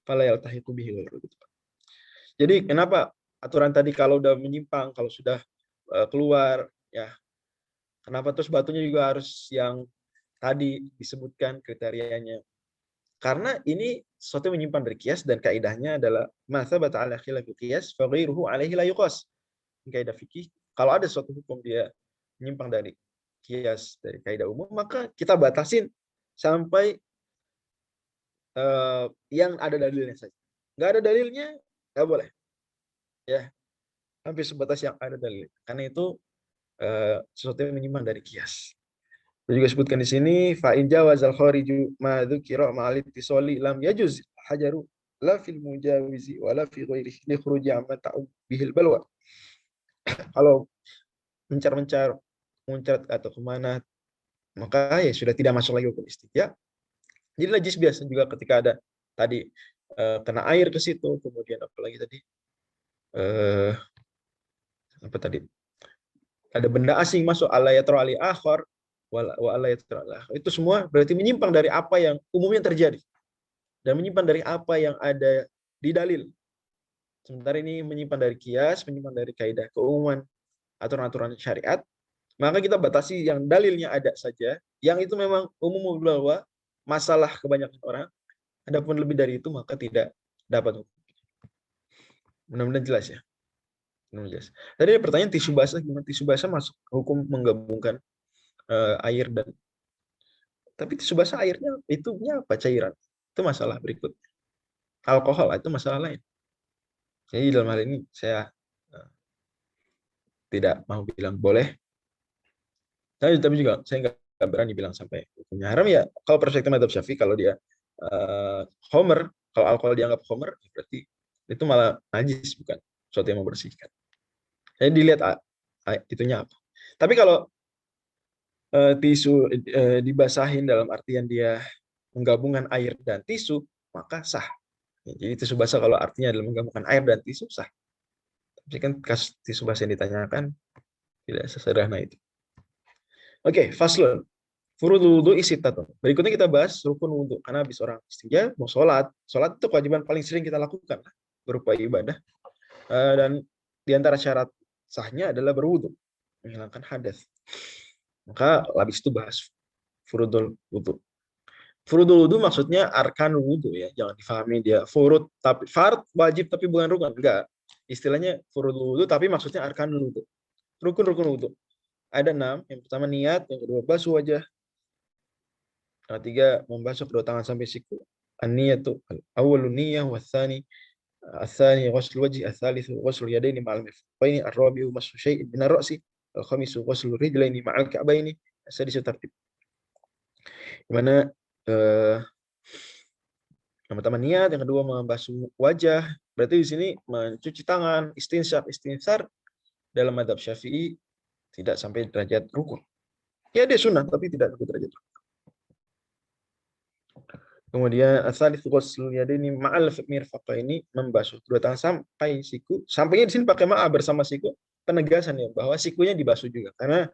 Fala yaltahiqu bihi ghairu. Jadi kenapa aturan tadi kalau udah menyimpang, kalau sudah keluar ya, kenapa terus batunya juga harus yang tadi disebutkan kriterianya? Karena ini sesuatu yang menyimpang dari qiyas, dan kaidahnya adalah ma tsabata 'ala khilafil qiyas fa ghairuhu 'alaihi la yuqas. Kaidah fikih, kalau ada suatu hukum dia menyimpang dari qiyas, dari kaidah umum, maka kita batasin sampai yang ada dalilnya saja. Nggak ada dalilnya nggak boleh. Ya, sampai sebatas yang ada dalil. Karena itu sesuatu yang menyimpang dari qiyas. Saya juga sebutkan di sini fa in jawazal khariju ma dzukira ma'al ittisali lam yajuz hajaru la fil mujawizi wala fi ghairihi li khuruji amma ta'um bihil balwa. Kalau mencar-mencar muncrat atau kemana, maka ya sudah tidak masuk lagi hukum istinja. Jadi najis biasa juga ketika ada tadi kena air ke situ, kemudian apalagi tadi apa tadi, ada benda asing masuk, ala yatra ali akhar wa ala yatra ali akhar, itu semua berarti menyimpang dari apa yang umumnya terjadi dan menyimpang dari apa yang ada di dalil. Sementara ini menyimpang dari qiyas, menyimpang dari kaidah keumuman aturan-aturan syariat, maka kita batasi yang dalilnya ada saja, yang itu memang umum bahwa masalah kebanyakan orang. Adapun lebih dari itu maka tidak dapat hukum. Mudah-mudahan jelas ya. Mudah-mudahan jelas. Tadi ada pertanyaan tisu basah, gimana tisu basah masuk hukum menggabungkan air dan, tapi tisu basah airnya itunya apa, cairan? Itu masalah berikut. Alkohol itu masalah lain. Jadi dalam hal ini saya tidak mau bilang boleh. Tapi juga saya nggak berani bilang sampai hukumnya haram ya. Kalau perspektif madzhab Syafi'i, kalau dia homer, kalau alkohol dianggap homer, berarti itu malah najis, bukan sesuatu yang membersihkan. Jadi dilihat itunya apa. Tapi kalau tisu dibasahin dalam artian dia menggabungkan air dan tisu, maka sah. Jadi tisu basah kalau artinya adalah menggabungkan air dan tisu, sah. Tapi kan kasus tisu basah yang ditanyakan tidak sesederhana itu. Oke, faslun. Furudul wudu isitatun. Berikutnya kita bahas rukun wudu. Karena habis orang istinja mau sholat. Sholat itu kewajiban paling sering kita lakukan berupa ibadah. Dan di antara syarat sahnya adalah berwudu, menghilangkan hadas. Maka habis itu bahas furudul wudu. Furudul wudu maksudnya arkan wudu ya. Jangan difahami dia furud tapi fard wajib tapi bukan rukun. Enggak. Istilahnya furudul wudu tapi maksudnya arkan wudu. Rukun-rukun wudu. Ada 6. Yang pertama niat, yang kedua basuh wajah, yang ketiga membasuh kedua tangan sampai siku. An-niyatu al-awwalu niyyah wa tsani al-tsani ghusl wajhi, al-tsalitsu ghusl yadaini ma'al mirfaqaini, ar-rabi'u mashu syai'in min ar-ra'si, al-khamisu ghusl rijlaini ma'al ka'baini, as-sadisu tartib. Di mana yang pertama niat, yang kedua membasuh wajah. Berarti di sini mencuci tangan, istinsar dalam madzhab Syafi'i tidak sampai derajat rukun. Ya dia sunnah tapi tidak sampai derajat rukun. Kemudian as-salits ghusl yadaini ma'al mirfaqaini, membasuh kedua tangan sampai siku. Sampainya di sini pakai ma'a bersama siku, penegasan ya bahwa sikunya dibasuh juga. Karena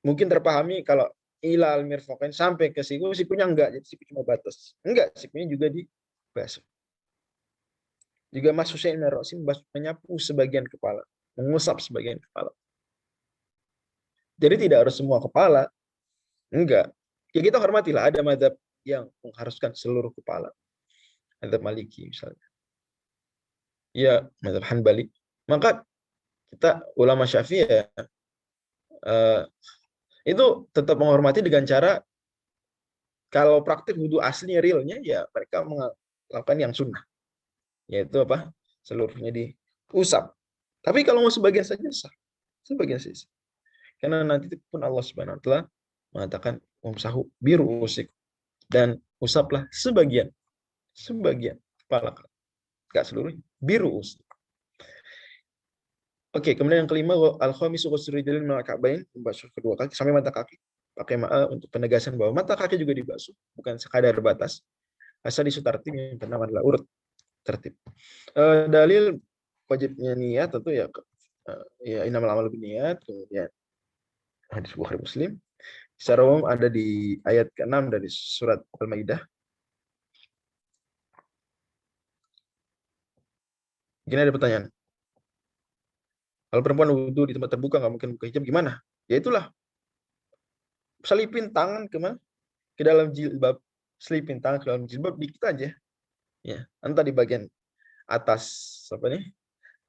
mungkin terpahami kalau ilal mirfaqain sampai ke siku, sikunya enggak, jadi siku cuma batas. Enggak, sikunya juga dibasuh. Juga masuk syai'in min ar-ra'si, menyapu sebagian kepala, mengusap sebagian kepala. Jadi tidak harus semua kepala. Enggak. Ya kita hormatilah, ada madzhab yang mengharuskan seluruh kepala. Madzhab Maliki misalnya. Ya, madzhab Hanbali. Maka kita ulama Syafi'i ya, itu tetap menghormati dengan cara kalau praktik wudu aslinya realnya ya mereka melakukan yang sunnah. Yaitu apa? Seluruhnya diusap. Tapi kalau mau sebagian saja sah. Sebagian saja. Karena nanti pun Allah Subhanahu wa taala mengatakan wamsahu biruusikum, dan usaplah sebagian kepala kalian, enggak seluruhnya, biruus. Oke, kemudian yang kelima, al-khamisu qasru rijlain minal ka'bain, membasuh kedua kaki sampai mata kaki. Pakai ma'a untuk penegasan bahwa mata kaki juga dibasuh, bukan sekadar batas. Asal isu tartib yang pertama adalah urut tertib. Dalil wajibnya niat tentu ya innamal a'malu binniyat, kemudian hadis Bukhari Muslim. Secara umum ada di ayat ke-6 dari surat Al-Maidah. Gini ada pertanyaan. Kalau perempuan wudhu di tempat terbuka nggak mungkin buka hijab, gimana? Ya itulah, selipin tangan ke dalam jilbab, selipin tangan ke dalam jilbab dikit aja, ya, entah di bagian atas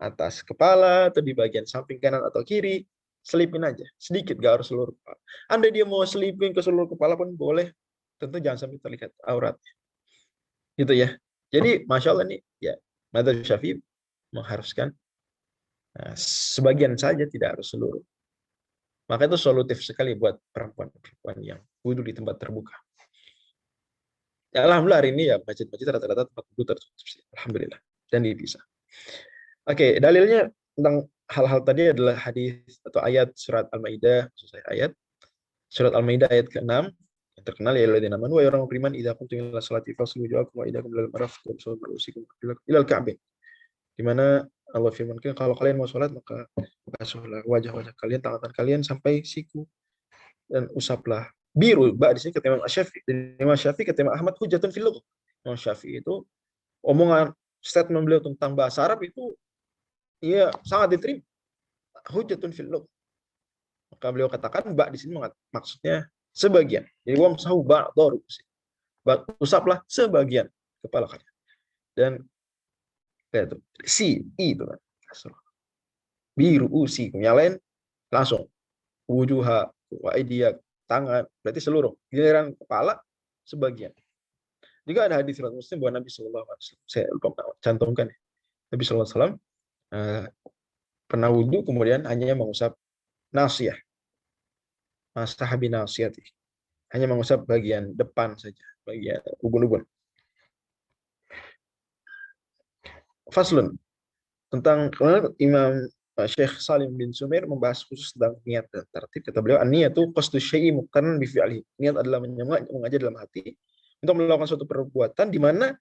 atas kepala atau di bagian samping kanan atau kiri, selipin aja sedikit, gak harus seluruh kepala. Andai dia mau selipin ke seluruh kepala pun boleh, tentu jangan sampai terlihat auratnya, gitu ya. Jadi masya Allah nih ya, madzhab Syafi'i mengharuskan sebagian saja, tidak harus seluruh. Maka itu solutif sekali buat perempuan-perempuan yang wudhu di tempat terbuka. Ya, alhamdulillah hari ini ya masjid-masjid rata-rata tempat wudhu tertutup sih, alhamdulillah, dan dipisah. Oke, dalilnya tentang hal-hal tadi adalah hadis atau ayat surat Al-Maidah, ayat surat Al-Maidah ayat ke-6 yang terkenal, ya alladzina amanu wa orang beriman idza qumtum ila sholati faghsilu wujuhakum wa aydiyakum ilal marafiq wamsahu bi ru'usikum ilal ka'bain. Di mana Allah firmankan kalau kalian mau sholat maka basuhlah wajah-wajah kalian, tangan kalian sampai siku, dan usaplah biru. Di sini kata Imam Syafi'i, Imam Syafi'i kata Imam Ahmad hujjatun fil lugh. Imam Syafi'i itu omongan statement beliau tentang bahasa Arab itu ya sangat diterima, hujjatun fil lugh. Maka beliau katakan di sini maksudnya sebagian. Jadi wamsahu ba'dharu, usaplah sebagian kepala kalian. Dan itu itu kan biru usi, yang lain langsung wujuha wa aidiyak, tangan berarti seluruh, giliran kepala sebagian. Juga ada hadis riwayat Muslim bahwa Nabi sallallahu alaihi wasallam, saya lupa cantumkan ya, Nabi sallallahu alaihi wasallam pernah wudu kemudian hanya mengusap nasiyah, masahabi nasiyati, hanya mengusap bagian depan saja, bagian ubun-ubun. Faslun, tentang Imam Syekh Salim bin Sumair membahas khusus tentang niat dan tertib. Kata beliau, an-niyat itu qasdu syai'i muqtarnan bi fi'lihi. Niat adalah mengajar dalam hati untuk melakukan suatu perbuatan di mana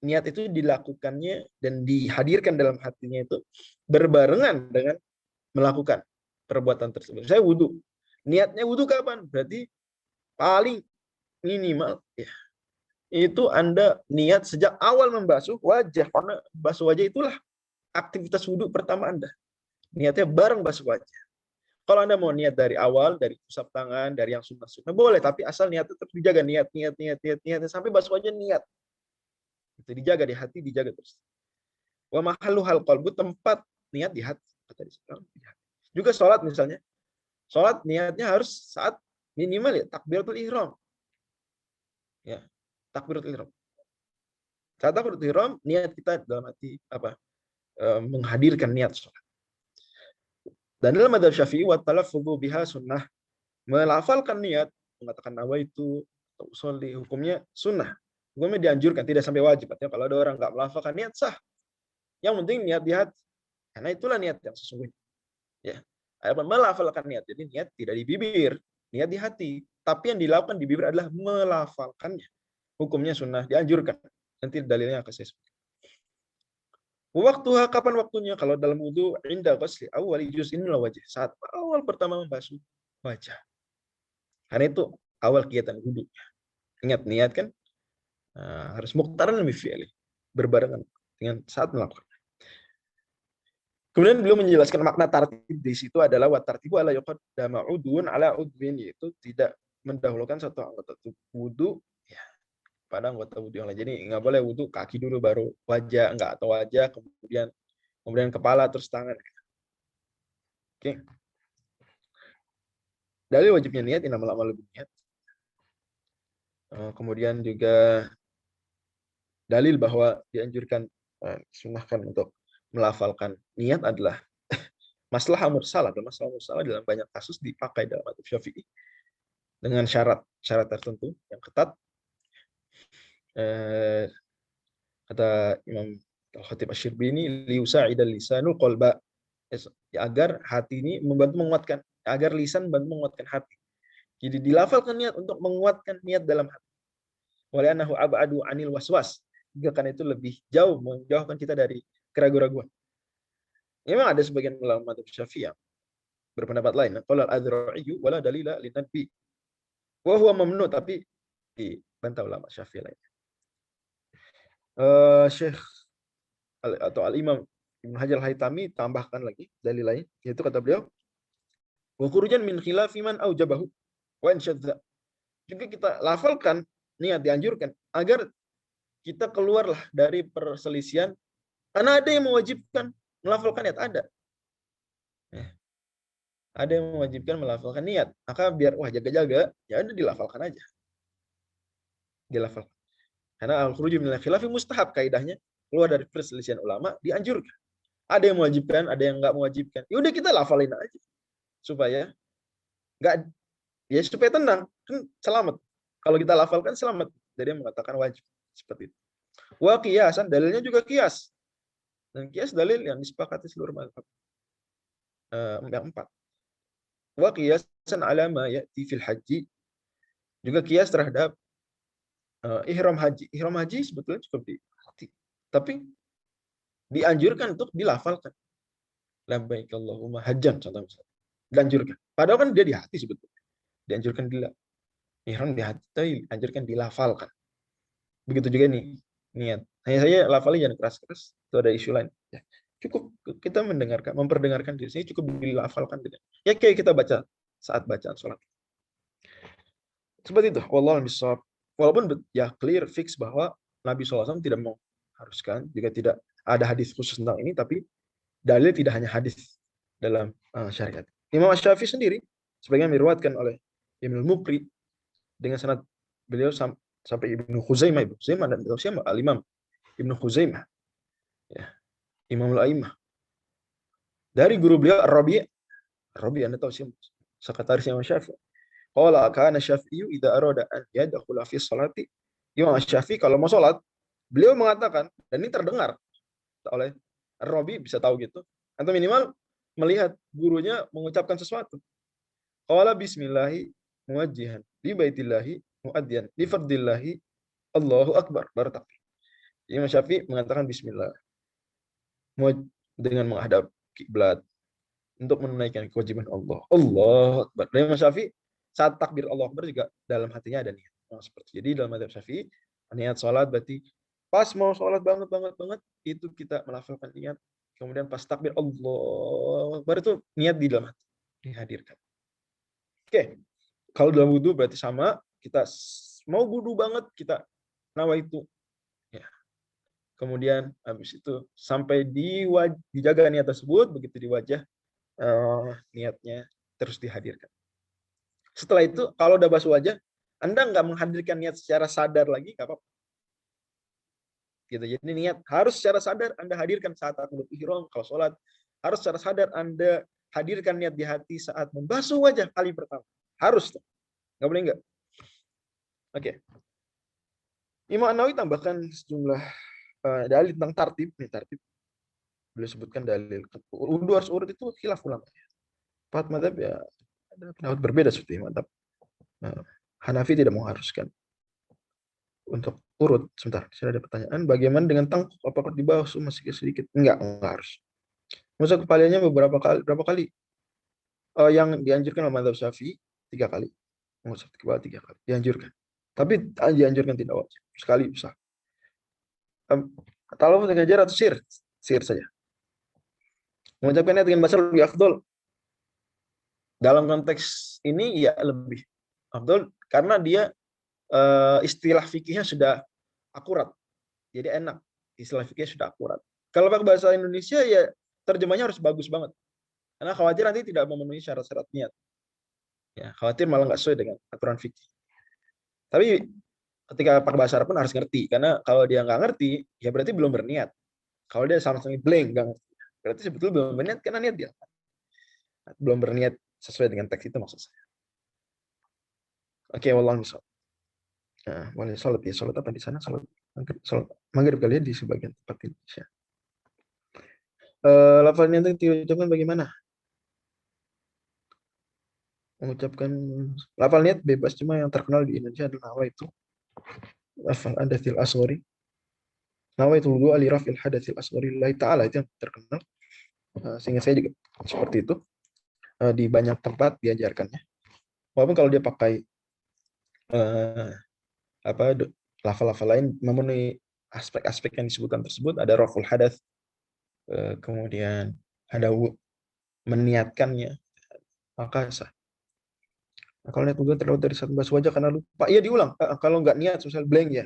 niat itu dilakukannya dan dihadirkan dalam hatinya itu berbarengan dengan melakukan perbuatan tersebut. Saya wudu. Niatnya wudu kapan? Berarti paling minimal ya, itu Anda niat sejak awal membasuh wajah, karena basuh wajah itulah aktivitas wudhu pertama Anda. Niatnya bareng basuh wajah. Kalau Anda mau niat dari awal, dari usap tangan, dari yang sunnah-sunnah, boleh, tapi asal niatnya tetap dijaga, niat sampai basuh wajah niat. Itu dijaga di hati, dijaga terus. Wa mahallu hal qalbu, tempat niat di hati. Juga sholat misalnya. Sholat niatnya harus saat minimal ya takbiratul ihram. Ya, takbiratul ihram. Saat takbiratul ihram, niat kita dalam hati apa? Menghadirkan niat sholat. Dan dalam madzhab Syafi'i wa talaffudzu biha sunnah, melafalkan niat, mengatakan nawaitu atau usolli, hukumnya sunnah. Hukumnya dianjurkan, tidak sampai wajib. Artinya kalau ada orang nggak melafalkan niat sah. Yang penting niat di hati. Karena itulah niat yang sesungguhnya. Ya. Adapun melafalkan niat, jadi niat tidak di bibir, niat di hati. Tapi yang dilakukan di bibir adalah melafalkannya. Hukumnya sunnah, dianjurkan. Nanti dalilnya akan saya sebutkan. Waktuha, kapan waktunya? Kalau dalam wudu, inda ghusli awwali juz'in minal wajh, saat awal pertama membasuh wajah. Karena itu awal kegiatan wudu. Ingat niat kan harus muqtaran bi fi'li, berbarengan dengan saat melakukan. Kemudian beliau menjelaskan makna tartib di situ adalah wa tartibu ala yuqaddama udwun ala udwin, yaitu tidak mendahulukan satu anggota wudu ya pada anggota wudhu yang lain. Jadi nggak boleh wudhu kaki dulu baru wajah, enggak, atau wajah kemudian kepala terus tangan. Oke. Dalil wajibnya niat, innamal a'malu binniyat. Kemudian juga dalil bahwa dianjurkan sunnahkan untuk melafalkan niat adalah maslahah mursalah. Dalam masalah mursalah dalam banyak kasus dipakai dalam madzhab Syafi'i dengan syarat tertentu yang ketat. Kata Imam Al-Khatib Asy-Syirbini, liusa'idal lisanul qalba, agar hati ini membantu menguatkan, agar lisan membantu menguatkan hati. Jadi dilafalkan niat untuk menguatkan niat dalam hati. Wali'annahu ab'adu 'anil waswas. Karena itu lebih jauh menjauhkan kita dari keraguan-raguan. Memang ada sebagian ulama madzhab Syafi'i yang berpendapat lain. Qala al-Adzra'i wala dalila linadbi. Wa huwa mamnu, tapi dibantah ulama Syafi'i lain. Syekh atau Al-Imam Ibnu Hajar Al-Haytami tambahkan lagi dalil lain, yaitu kata beliau, wa khurujan min khilafi man aujabahu wa insyadza. Juga kita lafalkan niat dianjurkan agar kita keluarlah dari perselisihan, karena ada yang mewajibkan melafalkan niat, ada yang mewajibkan melafalkan niat, maka biar jaga-jaga, ya udah dilafalkan aja, dilafalkan. Karena al-khuruj minal khilafi mustahab, kaidahnya keluar dari perselisihan ulama dianjurkan. Ada yang mewajibkan, ada yang enggak mewajibkan. Ya udah kita lafalin aja supaya enggak, ya supaya tenang, kan selamat. Kalau kita lafalkan selamat dari yang mengatakan wajib, seperti itu. Wa qiyasan, dalilnya juga qiyas. Dan qiyas dalil yang disepakati seluruh mazhab. Yang 4. Wa qiyasan ala ma ya'ti fil haji. Juga qiyas terhadap ihram haji. Ihram haji sebetulnya cukup diarti, tapi dianjurkan untuk dilafalkan. Labbaik Allahumma hajjan, contohnya. Dianjurkan. Padahal kan dia di hati sebetulnya. Dianjurkan ihram di hati, dianjurkan dilafalkan. Begitu juga nih niat. Hanya saya lafalnya jangan keras-keras. Itu ada isu lain. Ya, cukup kita memperdengarkan diri sini, cukup dilafalkan dengan. Ya kayak kita baca saat bacaan sholat. Seperti itu. Wallahu a'lam. Walaupun ya clear fix bahwa Nabi SAW tidak mengharuskan, juga tidak ada hadis khusus tentang ini, tapi dalil tidak hanya hadis dalam syariat. Imam Asy-Syafi'i sendiri, sebagian diriwayatkan oleh Ibnu Muqri dengan sanad beliau sampai Ibnu Khuzaimah, dan siapa Al-Imam Ibnu Khuzaimah, ya, Imamul A'immah. Dari guru beliau Ar-Rabi', Anda tahu siapa? Sekretaris Imam Syafi'i. Qala kana Syafi'i idza arada an yadkhula fi sholati. Imam Syafi'i kalau mau sholat, beliau mengatakan, dan ini terdengar oleh Ar-Rabi', bisa tahu gitu, atau minimal melihat gurunya mengucapkan sesuatu. Qala bismillahi muwajjihan li baitillahi muaddiyan li fardillahi Allahu akbar, baru takbir. Imam Syafi'i mengatakan bismillah dengan menghadap kiblat untuk menunaikan kewajiban Allah. Allahu akbar. Dan Imam Syafi'i saat takbir Allah akbar juga dalam hatinya ada niat. Seperti jadi dalam madzhab Syafi'i, niat sholat berarti pas mau sholat banget itu kita melafalkan niat, kemudian pas takbir Allah baru itu niat di dalam hati dihadirkan. Oke. Kalau dalam wudu berarti sama, kita mau wudu banget kita nawa itu, ya. Kemudian habis itu sampai dijaga niat tersebut, begitu di wajah niatnya terus dihadirkan. Setelah itu kalau udah basuh wajah, Anda nggak menghadirkan niat secara sadar lagi, nggak apa-apa. Gitu. Jadi niat harus secara sadar Anda hadirkan saat takbiratul ihram, kalau sholat harus secara sadar Anda hadirkan niat di hati saat membasuh wajah kali pertama. Harus, nggak boleh nggak. Oke. Imam An-Nawawi tambahkan sejumlah dalil tentang tartib. Nih tartib. Beliau sebutkan dalil. Wudu harus urut itu khilaf ulama. 4 mazhab ya ada pendapat berbeda seperti mazhab Hanafi tidak mengharuskan untuk urut. Sebentar, saya ada pertanyaan. Bagaimana dengan tangkuk? Apakah di bawah masih sedikit? Enggak harus. Masa kepalanya berapa kali? Yang dianjurkan oleh mazhab Syafi'i 3 kali. Masa kepala 3 kali dianjurkan. Tapi dianjurkan tidak wajib. Sekali bisa. Talawuf dengan jar atau sir saja. Mengucapkannya dengan bahasa lebih afdol. Dalam konteks ini ya lebih afdol karena dia istilah fikihnya sudah akurat. Jadi enak. Istilah fikihnya sudah akurat. Kalau pakai bahasa Indonesia ya terjemahnya harus bagus banget. Karena khawatir nanti tidak memenuhi syarat-syarat niat. Ya, khawatir malah nggak sesuai dengan aturan fikih. Tapi ketika pakai bahasa Arab pun harus ngerti. Karena kalau dia nggak ngerti, ya berarti belum berniat. Kalau dia sama-sama blank, nggak ngerti, berarti sebetulnya belum berniat karena niat dia. belum berniat sesuai dengan teks itu maksud saya. Oke, wallahu a'lam. Nah, boleh sholat ya. Sholat apa di sana? Sholat maghrib kali ya di sebagian tempat Indonesia. Lafalnya itu diucapkan bagaimana? Mengucapkan lafal niat bebas, cuma yang terkenal di Indonesia adalah nawa itu. Lafal adatil asghari. Nawa itu wudu li rafil hadatsil asghari lillahi ta'ala, itu yang terkenal. Sehingga saya juga seperti itu. Di banyak tempat diajarkannya. Walaupun kalau dia pakai lafal-lafal lain memenuhi aspek-aspek yang disebutkan tersebut, ada raful hadath, kemudian ada meniatkannya, maka sah. Nah, kalau niat wudu terlewat dari satu basuh wajah karena lupa, iya diulang. Kalau nggak niat, misal blank ya,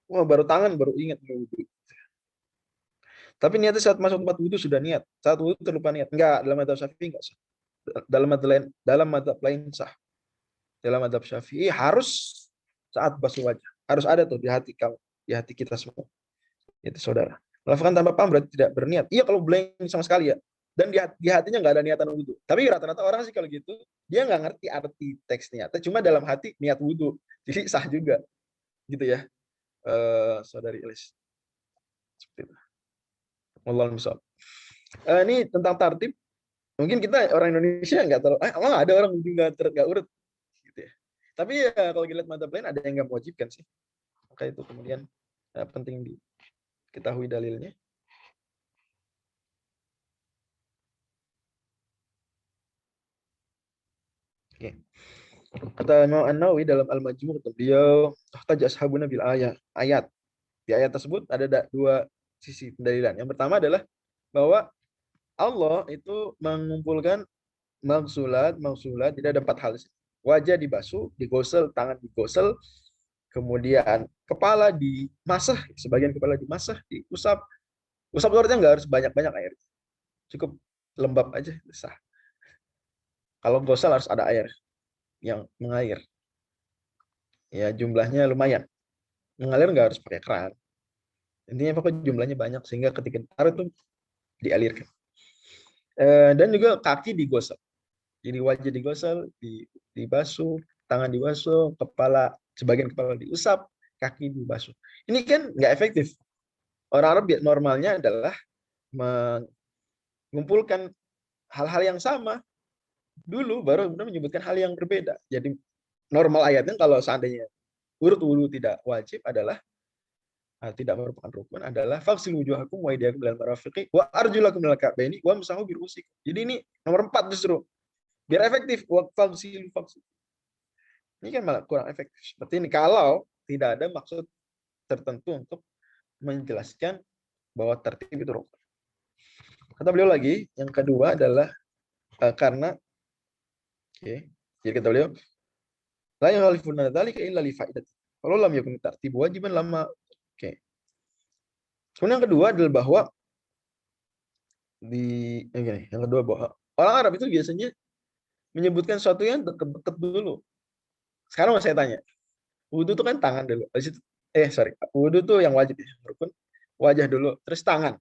wah baru tangan baru ingat wudu. Tapi niatnya saat masuk tempat wudu sudah niat, saat wudu terlupa niat. Enggak, dalam madzhab Syafi'i enggak sah. Dalam madzhab lain sah. Dalam madzhab Syafi'i harus saat basuh wajah. Harus ada tuh di hati kamu, di hati kita semua. Itu saudara. Melakukan tanpa paham berarti tidak berniat. Iya kalau blank sama sekali ya. Dan di hatinya nggak ada niatan wudhu. Tapi rata-rata orang sih kalau gitu, dia nggak ngerti arti teks niatnya. Cuma dalam hati niat wudhu. Jadi sah juga. Gitu ya. Saudari Elis. Seperti itu. Wallahu a'lam. Ini tentang tartib. Mungkin kita orang Indonesia nggak terlalu, emang ada orang wudhu nggak urut. Gitu ya. Tapi ya kalau kita lihat madzhab lain ada yang nggak mewajibkan sih. Maka itu kemudian penting diketahui dalilnya. Oke. Kata Imam An-Nawawi dalam Al-Majmu' beliau tahtaj ashabuna bil ayat. Di ayat tersebut ada dua sisi pendalilan. Yang pertama adalah bahwa Allah itu mengumpulkan mausulat, tidak ada 4 hal. Wajah dibasuh, digosel, tangan digosel, kemudian kepala dimasah, sebagian kepala dimasah, diusap. Usap itu artinya nggak harus banyak-banyak air. Cukup lembab aja sah. Kalau gosel harus ada air yang mengalir. Ya jumlahnya lumayan. Mengalir nggak harus pakai keran. Intinya pokoknya jumlahnya banyak sehingga ketika ditaruh itu dialirkan. Dan juga kaki digosel. Jadi wajah digosel, dibasuh, tangan dibasuh, sebagian kepala diusap, kaki dibasuh. Ini kan nggak efektif. Orang Arab normalnya adalah mengumpulkan hal-hal yang sama dulu baru menyebutkan hal yang berbeda. Jadi normal ayatnya kalau seandainya urut wudu tidak wajib adalah tidak merupakan rukun adalah faghsilu wujuhakum wa aydiyakum ilal marafiqi wa arjulakum ilal ka'baini wa amsahu bi ru'usikum. Jadi ini nomor 4 justru. Biar efektif faghsilu. Ini kan malah kurang efektif. Seperti ini kalau tidak ada maksud tertentu untuk menjelaskan bahwa tertib itu rukun. Kata beliau lagi, yang kedua adalah karena jadi kata beliau la yaghalifuna dzalika illa li fa'idat. Kalau lam yakun tartib wajiban lama. Kemudian yang kedua adalah bahwa yang kedua bahwa orang Arab itu biasanya menyebutkan sesuatu yang dekat-dekat dulu. Sekarang saya tanya, wudu itu kan tangan dulu. Wudu itu yang wajib ya, rukun. Wajah dulu, terus tangan.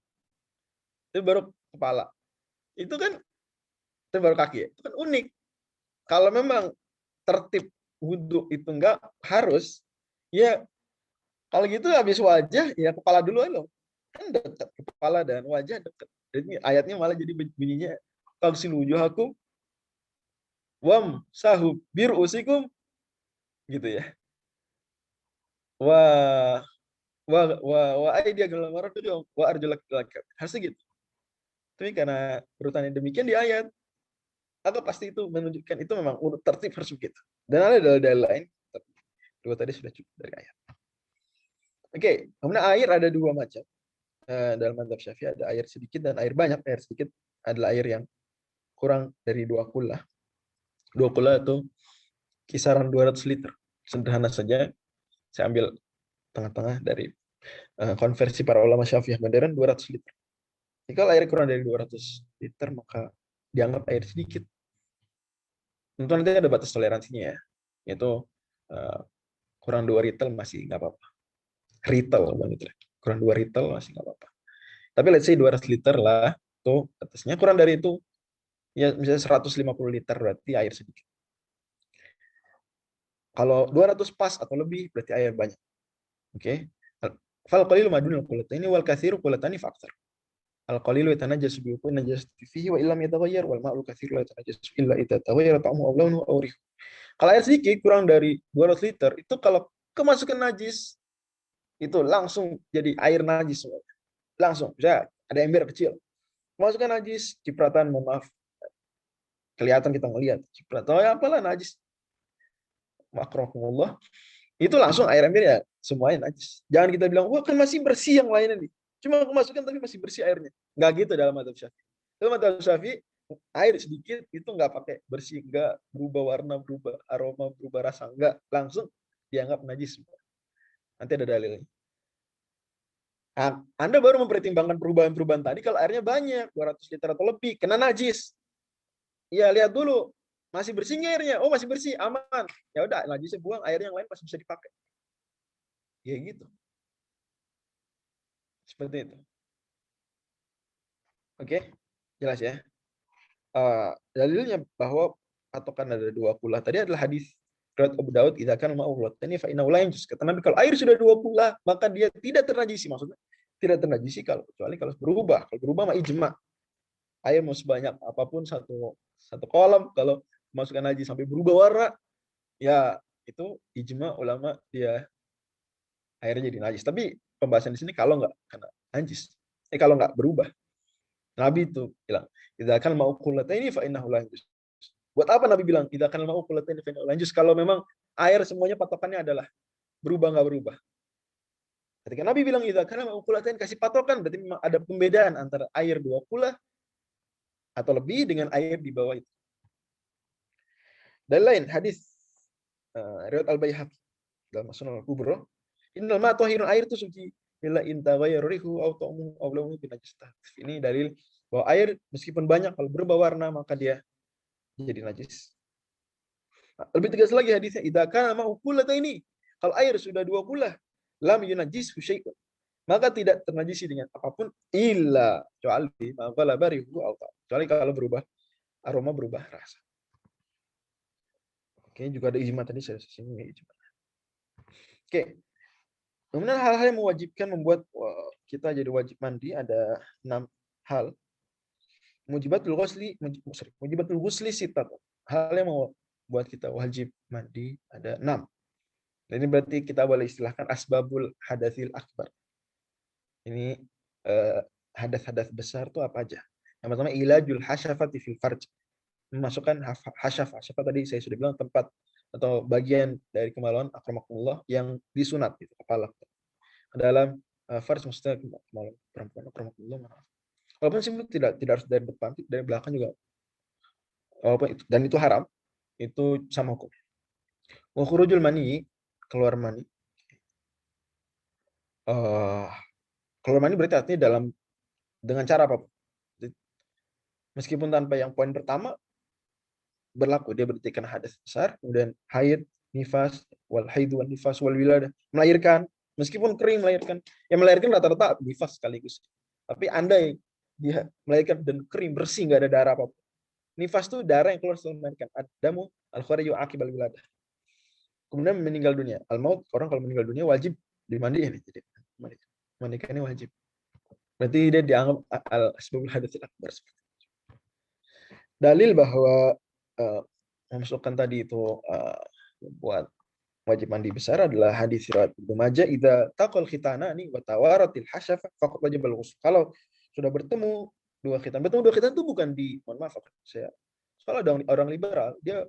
Itu baru kepala. Itu baru kaki ya. Itu kan unik. Kalau memang tertib wudu itu enggak harus, ya kalau gitu habis wajah ya kepala dulu loh. Kan dekat kepala dan wajah dekat. Jadi ayatnya malah jadi bunyinya faghsilu wujuhakum wamsahu bi ru'usikum gitu ya. Wa aydiyakum ilal marafiqi wa arjulakum ilal ka'bain. Harusnya gitu. Tapi karena urutannya demikian di ayat, atau pasti itu menunjukkan itu memang urut tertib harus begitu. Dan ada dalil lain, dua tadi sudah cukup dari ayat. Oke, kemudian air ada dua macam. Dalam madzhab Syafi'i ada air sedikit dan air banyak. Air sedikit adalah air yang kurang dari 2 kula. 2 kula itu kisaran 200 liter. Sederhana saja, saya ambil tengah-tengah dari konversi para ulama Syafi'iyah modern 200 liter. Jika air kurang dari 200 liter maka dianggap air sedikit. Tentu nanti ada batas toleransinya ya. Yaitu kurang 2 ritel masih nggak apa-apa. Ritel begitu. Kurang 2 ritel masih nggak apa-apa. Tapi let's say 200 liter lah, tuh atasnya kurang dari itu Ya misalnya 150 liter berarti air sedikit. Kalau 200 pas atau lebih berarti air banyak. Oke. Fal qalilu madunul qullataini wal katsiru qullatani fa aktsar. Al qalilu yatanajjasu bi yakun najasatu fihi wa illam yataghayyar wal ma'ul katsiru la yatanajjasu illa idza taghayyara ta'muhu aw launuhu aw rihuhu. Kalau air sedikit kurang dari 200 liter itu kalau kemasukan najis itu langsung jadi air najis semua. Langsung. Bisa ada ember kecil. Kemasukan najis, cipratan, mohon maaf. Kelihatan kita ngelihat cipratan. Oh ya apalah najis. Makrohullah. Itu langsung air ember ya semuanya najis. Jangan kita bilang, wah kan masih bersih yang lainnya nih. Cuma kemasukan tapi masih bersih airnya. Nggak gitu dalam madzhab Syafi'i. Dalam madzhab Syafi'i air sedikit itu nggak pakai bersih, nggak berubah warna, berubah aroma, berubah rasa, nggak langsung dianggap najis. Nanti ada dalilnya. Nah, Anda baru mempertimbangkan perubahan-perubahan tadi kalau airnya banyak, 200 liter atau lebih, kena najis. Ya lihat dulu, masih bersih nggak airnya? Oh masih bersih, aman. Ya udah, najisnya buang, air yang lain masih bisa dipakai. Ya gitu. Seperti itu. Oke, jelas ya. Dalilnya bahwa patokan ada 2 kula tadi adalah hadis riwayat Abu Daud, "Idza kana ma'u ghulataini fa innahu la yanjus." Kata Nabi, kalau air sudah 2 kula, maka dia tidak ternajisi. Maksudnya tidak ternajisi kecuali kalau berubah. Kalau berubah mah ijma. Air mau sebanyak apapun satu kolam, kalau masukkan najis sampai berubah warna, ya itu ijma ulama dia airnya jadi najis. Tapi pembahasan di sini kalau nggak kena najis, kalau nggak berubah. Nabi itu bilang, "Idza kana ma'u qullataini fa innahu la yanjus." Buat apa Nabi bilang, "Idza kana ma'u qullataini fa innahu la yanjus"? Kalau memang air semuanya patokannya adalah berubah nggak berubah. Ketika Nabi bilang idza kana ma'u qullataini, kasih patokan, berarti memang ada pembedaan antara air 2 kula atau lebih dengan air di bawah itu. Dan lain hadis riwayat Al-Baihaqi dalam Sunan Al-Kubra, "Innal ma'a tahirun", air itu suci, "illa in taghayyara rihu aw ta'muhu aw launuhu bi najasah." Ini dalil bahwa air meskipun banyak kalau berubah warna maka dia jadi najis. Lebih tegas lagi hadisnya, "Idza kana ma'u qullataini", kalau air sudah 2 kula, lam yunajjishu syai'un, maka tidak ternajisi dengan apapun illa kecuali ma ghalaba rihu aw ta'muhu, kecuali kalau berubah aroma, berubah rasa. Oke, juga ada ijma tadi saya singgung ijma. Oke. Kemudian hal-hal yang mewajibkan membuat kita jadi wajib mandi ada 6 hal. Mujibatul ghusli sitat. Hal yang membuat kita wajib mandi ada 6. Dan ini berarti kita boleh istilahkan asbabul hadatsil akbar. Ini hadas-hadas besar itu apa aja? Yang pertama ilajul hasyafati fil farj. Memasukkan hasyaf. Hasyaf tadi saya sudah bilang tempat atau bagian dari kemaluan akramakumullah yang disunat itu kepala. Ke dalam farj maksudnya kemaluan perempuan akramakumullah. Walaupun sih tidak harus dari depan, dari belakang juga. Walaupun itu, dan itu haram, itu sama hukum. Wa khurujul mani, keluar mani. Keluar mani berarti artinya dengan cara apa? Meskipun tanpa yang poin pertama berlaku, dia berarti kena hadas besar, kemudian haid, nifas, wal haid wal nifas wal wiladah, melahirkan, meskipun kering melahirkan. Yang melahirkan rata-rata nifas sekaligus. Tapi andai dia melahirkan dan kering bersih, nggak ada darah apapun. Nifas itu darah yang keluar setelah melahirkan. Ad-damu al-khariju aqibal wiladah. Kemudian meninggal dunia. Al-maut, orang kalau meninggal dunia wajib dimandiin. Jadi mandikannya wajib. Berarti dia dianggap al-asbabul hadatsil akbar. Dalil bahwa memasukkan tadi itu buat wajib mandi besar adalah hadis riwayat Ibnu Majah, "Idza taqal khitanani wa tawaratil hasyafa faqad wajibal ghusl." Kalau sudah bertemu dua khitan itu bukan di, mohon maaf saya. Kalau ada orang liberal, dia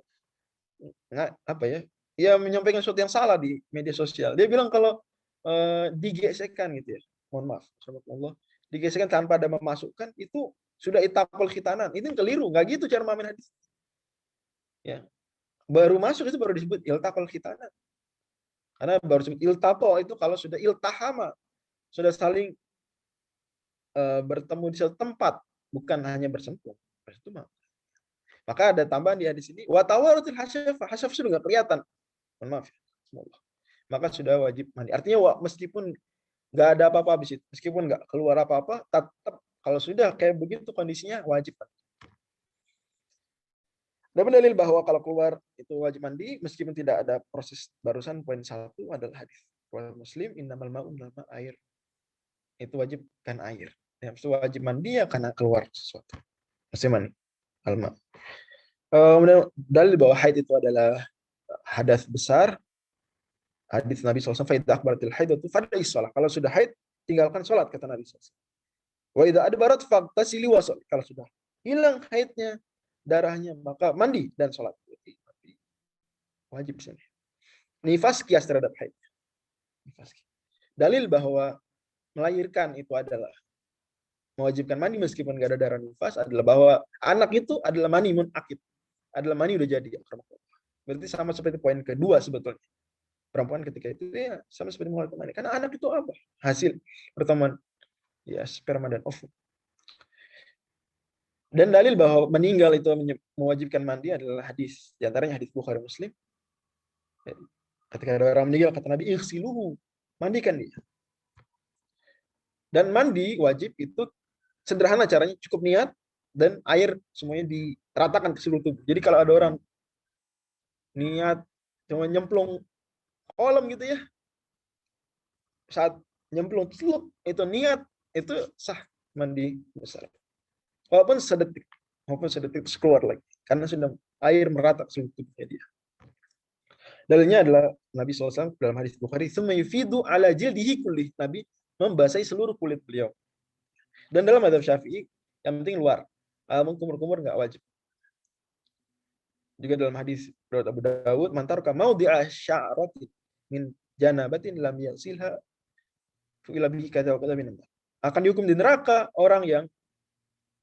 apa ya? Dia menyampaikan sesuatu yang salah di media sosial. Dia bilang kalau digesekkan gitu ya. Mohon maaf, subhanallah. Digesekkan tanpa ada memasukkan itu sudah itaqal khitanan. Itu keliru, enggak gitu cara memahami hadis. Ya. Baru masuk itu baru disebut iltaqal khitanan. Karena baru disebut iltaqa itu kalau sudah iltahama, sudah saling bertemu di satu tempat, bukan hanya bersentuh. Itu maka ada tambahan di hadis ini, wa tawaratil hasyaf, hasyaf sudah enggak kelihatan. Mohon maaf ya. Semoga. Maka sudah wajib mandi. Artinya meskipun enggak ada apa-apa habis itu, meskipun enggak keluar apa-apa, tetap kalau sudah kayak begitu kondisinya wajib. Dan dalil bahwa kalau keluar itu wajib mandi meskipun tidak ada proses barusan poin 1 adalah hadis riwayat Muslim innamal ma'u air. Itu wajib kan air. Ya, wajib mandi ya karena keluar sesuatu. Mesti mandi. Alma. Kemudian dalil bahwa haid itu adalah hadas besar. Hadis Nabi SAW, "Fa akbaratil haidatu fadai shalah." Kalau sudah haid, tinggalkan sholat, kata Nabi SAW. Wa idza adbarat fagtasili wa sholli. Kalau sudah hilang haidnya, darahnya, maka mandi dan sholat. Wajib di sini. Nifas kias terhadap haid. Nifas. Dalil bahwa melahirkan itu adalah mewajibkan mandi meskipun nggak ada darah nifas adalah bahwa anak itu adalah mani munakid. Adalah mani udah jadi. Berarti sama seperti poin kedua sebetulnya. Perempuan ketika itu ya sama seperti mengeluarkan mani. Karena anak itu apa? Hasil pertemuan ya sperma dan ovum. Dan dalil bahwa meninggal itu mewajibkan mandi adalah hadis. Di antaranya hadis Bukhari Muslim. Ketika ada orang meninggal kata Nabi, "Ighsiluhu." Mandikan dia. Dan mandi wajib itu sederhana caranya, cukup niat dan air semuanya diratakan ke seluruh tubuh. Jadi kalau ada orang niat cuma nyemplung kolam gitu ya, saat nyemplung itu niat itu sah mandi besar. Walaupun sedetik terus keluar lagi karena sudah air merata ke seluruh tubuhnya dia. Dalilnya adalah Nabi SAW dalam hadis Bukhari, "Tsumma yufidu ala jildihi kullih." Nabi membasahi seluruh kulit beliau. Dan dalam mazhab Syafi'i yang penting luar. Kumur-kumur enggak wajib. Juga dalam hadis riwayat Abu Dawud, "Man taraka mawdi'a sya'ratin min janabatin lam yasilha fu'ila bihi kadza wa kadza min." Akan dihukum di neraka orang yang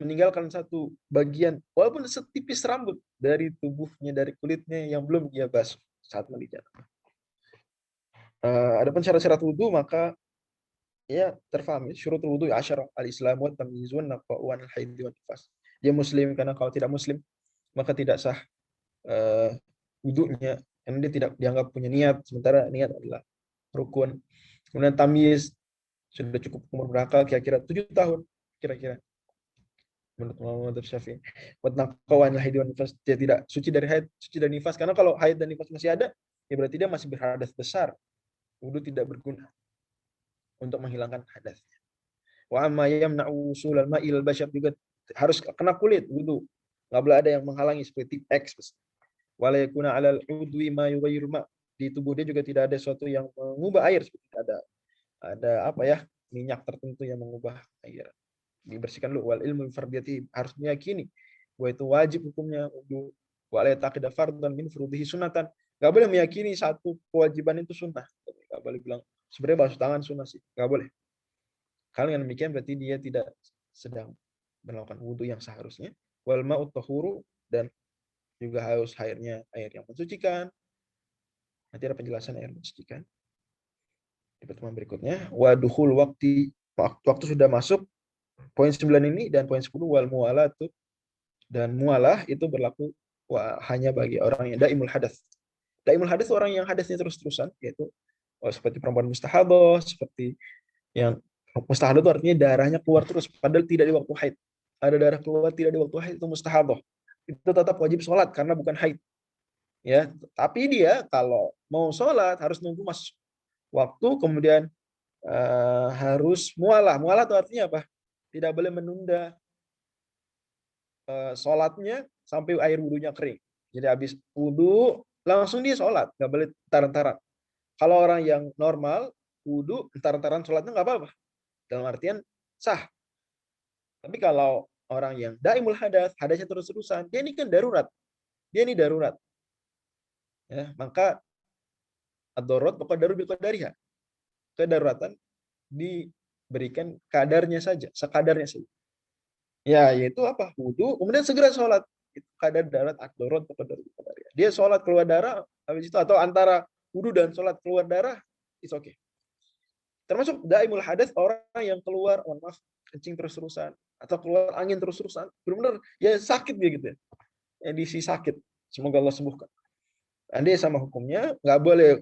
meninggalkan satu bagian walaupun setipis rambut dari tubuhnya, dari kulitnya yang belum dia basuh saat mandi janabah. Adapun syarat-syarat wudu maka ya terfaham syurutul wudu asyara al-islam wa tamyizun naqwan al-haid wa nifas. Dia muslim karena kalau tidak muslim maka tidak sah wudunya karena dia tidak dianggap punya niat, sementara niat adalah rukun. Kemudian tamyiz sudah cukup umur berapa kira-kira 7 tahun kira-kira menurut Muhammad Syafi'i. Wa naqwan al-haid wa nifas, dia tidak suci dari haid, suci dari nifas karena kalau haid dan nifas masih ada ya berarti dia masih berhadas besar. Wudu tidak berguna untuk menghilangkan hadasnya. Wa amma yamna'u usulal ma'il basyar juga harus kena kulit wudu. Enggak boleh ada yang menghalangi seperti X. Wala yakuna 'alal udwi ma yughayyiru ma. Di tubuh dia juga tidak ada sesuatu yang mengubah air seperti ada apa ya? Minyak tertentu yang mengubah air. Dibersihkan dulu. Wal ilmu fardiyati, harus meyakini bahwa itu wajib hukumnya wudu. Wa la taqida fardhan min furudihi sunnatan. Enggak boleh meyakini satu kewajiban itu sunnah. Enggak boleh bilang sebenarnya basuh tangan sunnah sih. Enggak boleh. Kalau yang demikian berarti dia tidak sedang melakukan wudu yang seharusnya. Wal ma'ut tahuru, dan juga harus airnya air yang mensucikan. Nanti ada penjelasan air mensucikan di pertemuan berikutnya. Wa dukhul waktu sudah masuk. Poin 9 ini dan poin 10 wal mualatu, dan mualah itu berlaku hanya bagi orang yang daimul hadas. Daimul hadas orang yang hadasnya terus-terusan, yaitu seperti perempuan mustahadah, seperti yang mustahadah itu artinya darahnya keluar terus padahal tidak di waktu haid. Ada darah keluar tidak di waktu haid, itu mustahadah. Itu tetap wajib sholat karena bukan haid. Ya, tapi dia kalau mau sholat harus nunggu masuk waktu, kemudian harus mualah. Mualah itu artinya apa? Tidak boleh menunda sholatnya sampai air wudunya kering. Jadi habis wudu langsung dia sholat, nggak boleh entar-entaran. Kalau orang yang normal wudu entar-entaran sholatnya nggak apa-apa, dalam artian sah. Tapi kalau orang yang daimul hadas, hadasnya terus-terusan, dia ini kan darurat. Dia ini darurat. Ya, maka ad-darurat muqaddarun bi qadariha. Kedaruratan diberikan kadarnya saja, sekadarnya saja. Ya, yaitu apa? Wudu, kemudian segera sholat. Itu kadar darurat ad-darurat muqaddarun bi qadariha. Dia sholat keluar darah habis itu, atau antara wudu dan sholat keluar darah, it's okay. Termasuk daimul hadas orang yang keluar, kencing terus-terusan atau keluar angin terus-terusan, benar-benar ya sakit dia gitu ya. Edisi sakit. Semoga Allah sembuhkan. Anda sama hukumnya nggak boleh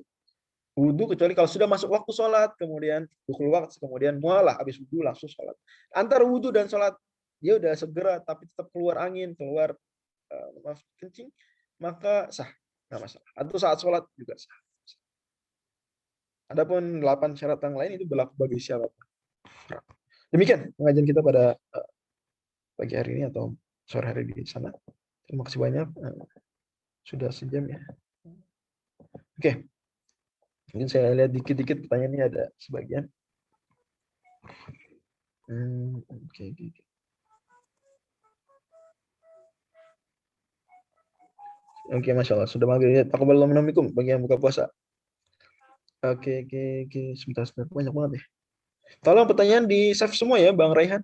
wudu kecuali kalau sudah masuk waktu sholat, kemudian dukhul waktu, kemudian mualah habis wudu langsung sholat. Antara wudu dan sholat dia udah segera tapi tetap keluar angin, keluar maaf kencing, maka sah, nggak masalah. Atau saat sholat juga sah. Adapun 8 syarat yang lain itu berlaku bagi siapapun. Demikian pengajian kita pada pagi hari ini atau sore hari di sana. Terima kasih banyak. Sudah sejam ya. Oke. Mungkin saya lihat dikit-dikit pertanyaannya ada sebagian. Oke. Oke, Masya Allah. Sudah maghrib. Taqabbalallahu minna minkum bagi yang buka puasa. Oke. Sebentar. Banyak banget ya. Tolong pertanyaan di save semua ya, Bang Raihan.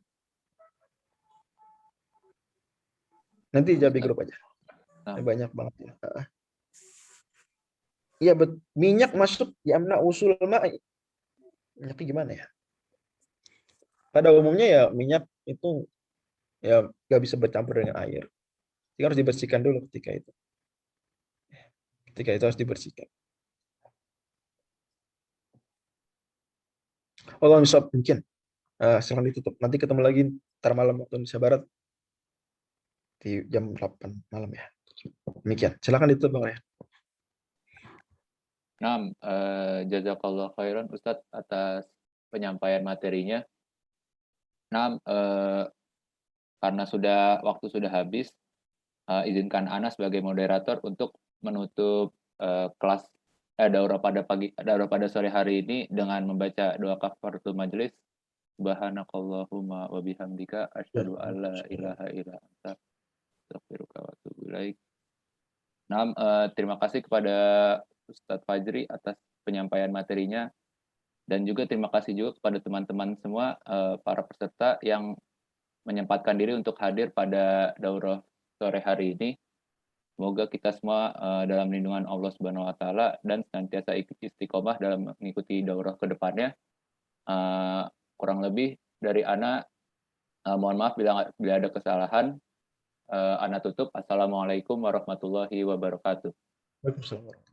Nanti jawab di grup aja. Banyak banget ya. Iya, minyak masuk yamna usul ma'i. Minyaknya gimana ya? Pada umumnya ya minyak itu ya nggak bisa bercampur dengan air. Jadi harus dibersihkan dulu ketika itu. Ketika itu harus dibersihkan. Allah misal mungkin. Silahkan ditutup. Nanti ketemu lagi ntar malam waktu Indonesia Barat di jam 8 malam ya. Demikian. Silakan ditutup Bang Raihan. Nah, jazakallah khairan Ustadz atas penyampaian materinya. Nah, karena waktu sudah habis, izinkan Ana sebagai moderator untuk menutup kelas daurah pada sore hari ini dengan membaca doa kafaratul majelis. Subhanakallahumma wa bihamdika asyhadu an la ilaha illa anta astaghfiruka wa atubu ilaik. Nah, terima kasih kepada Ustadz Fajri atas penyampaian materinya, dan juga terima kasih juga kepada teman-teman semua para peserta yang menyempatkan diri untuk hadir pada daurah sore hari ini. Semoga kita semua dalam lindungan Allah Subhanahu wa taala dan senantiasa istiqomah dalam mengikuti daurah ke depannya. Kurang lebih dari Ana, mohon maaf bila ada kesalahan. Ana tutup. Assalamualaikum warahmatullahi wabarakatuh. Waalaikumsalam.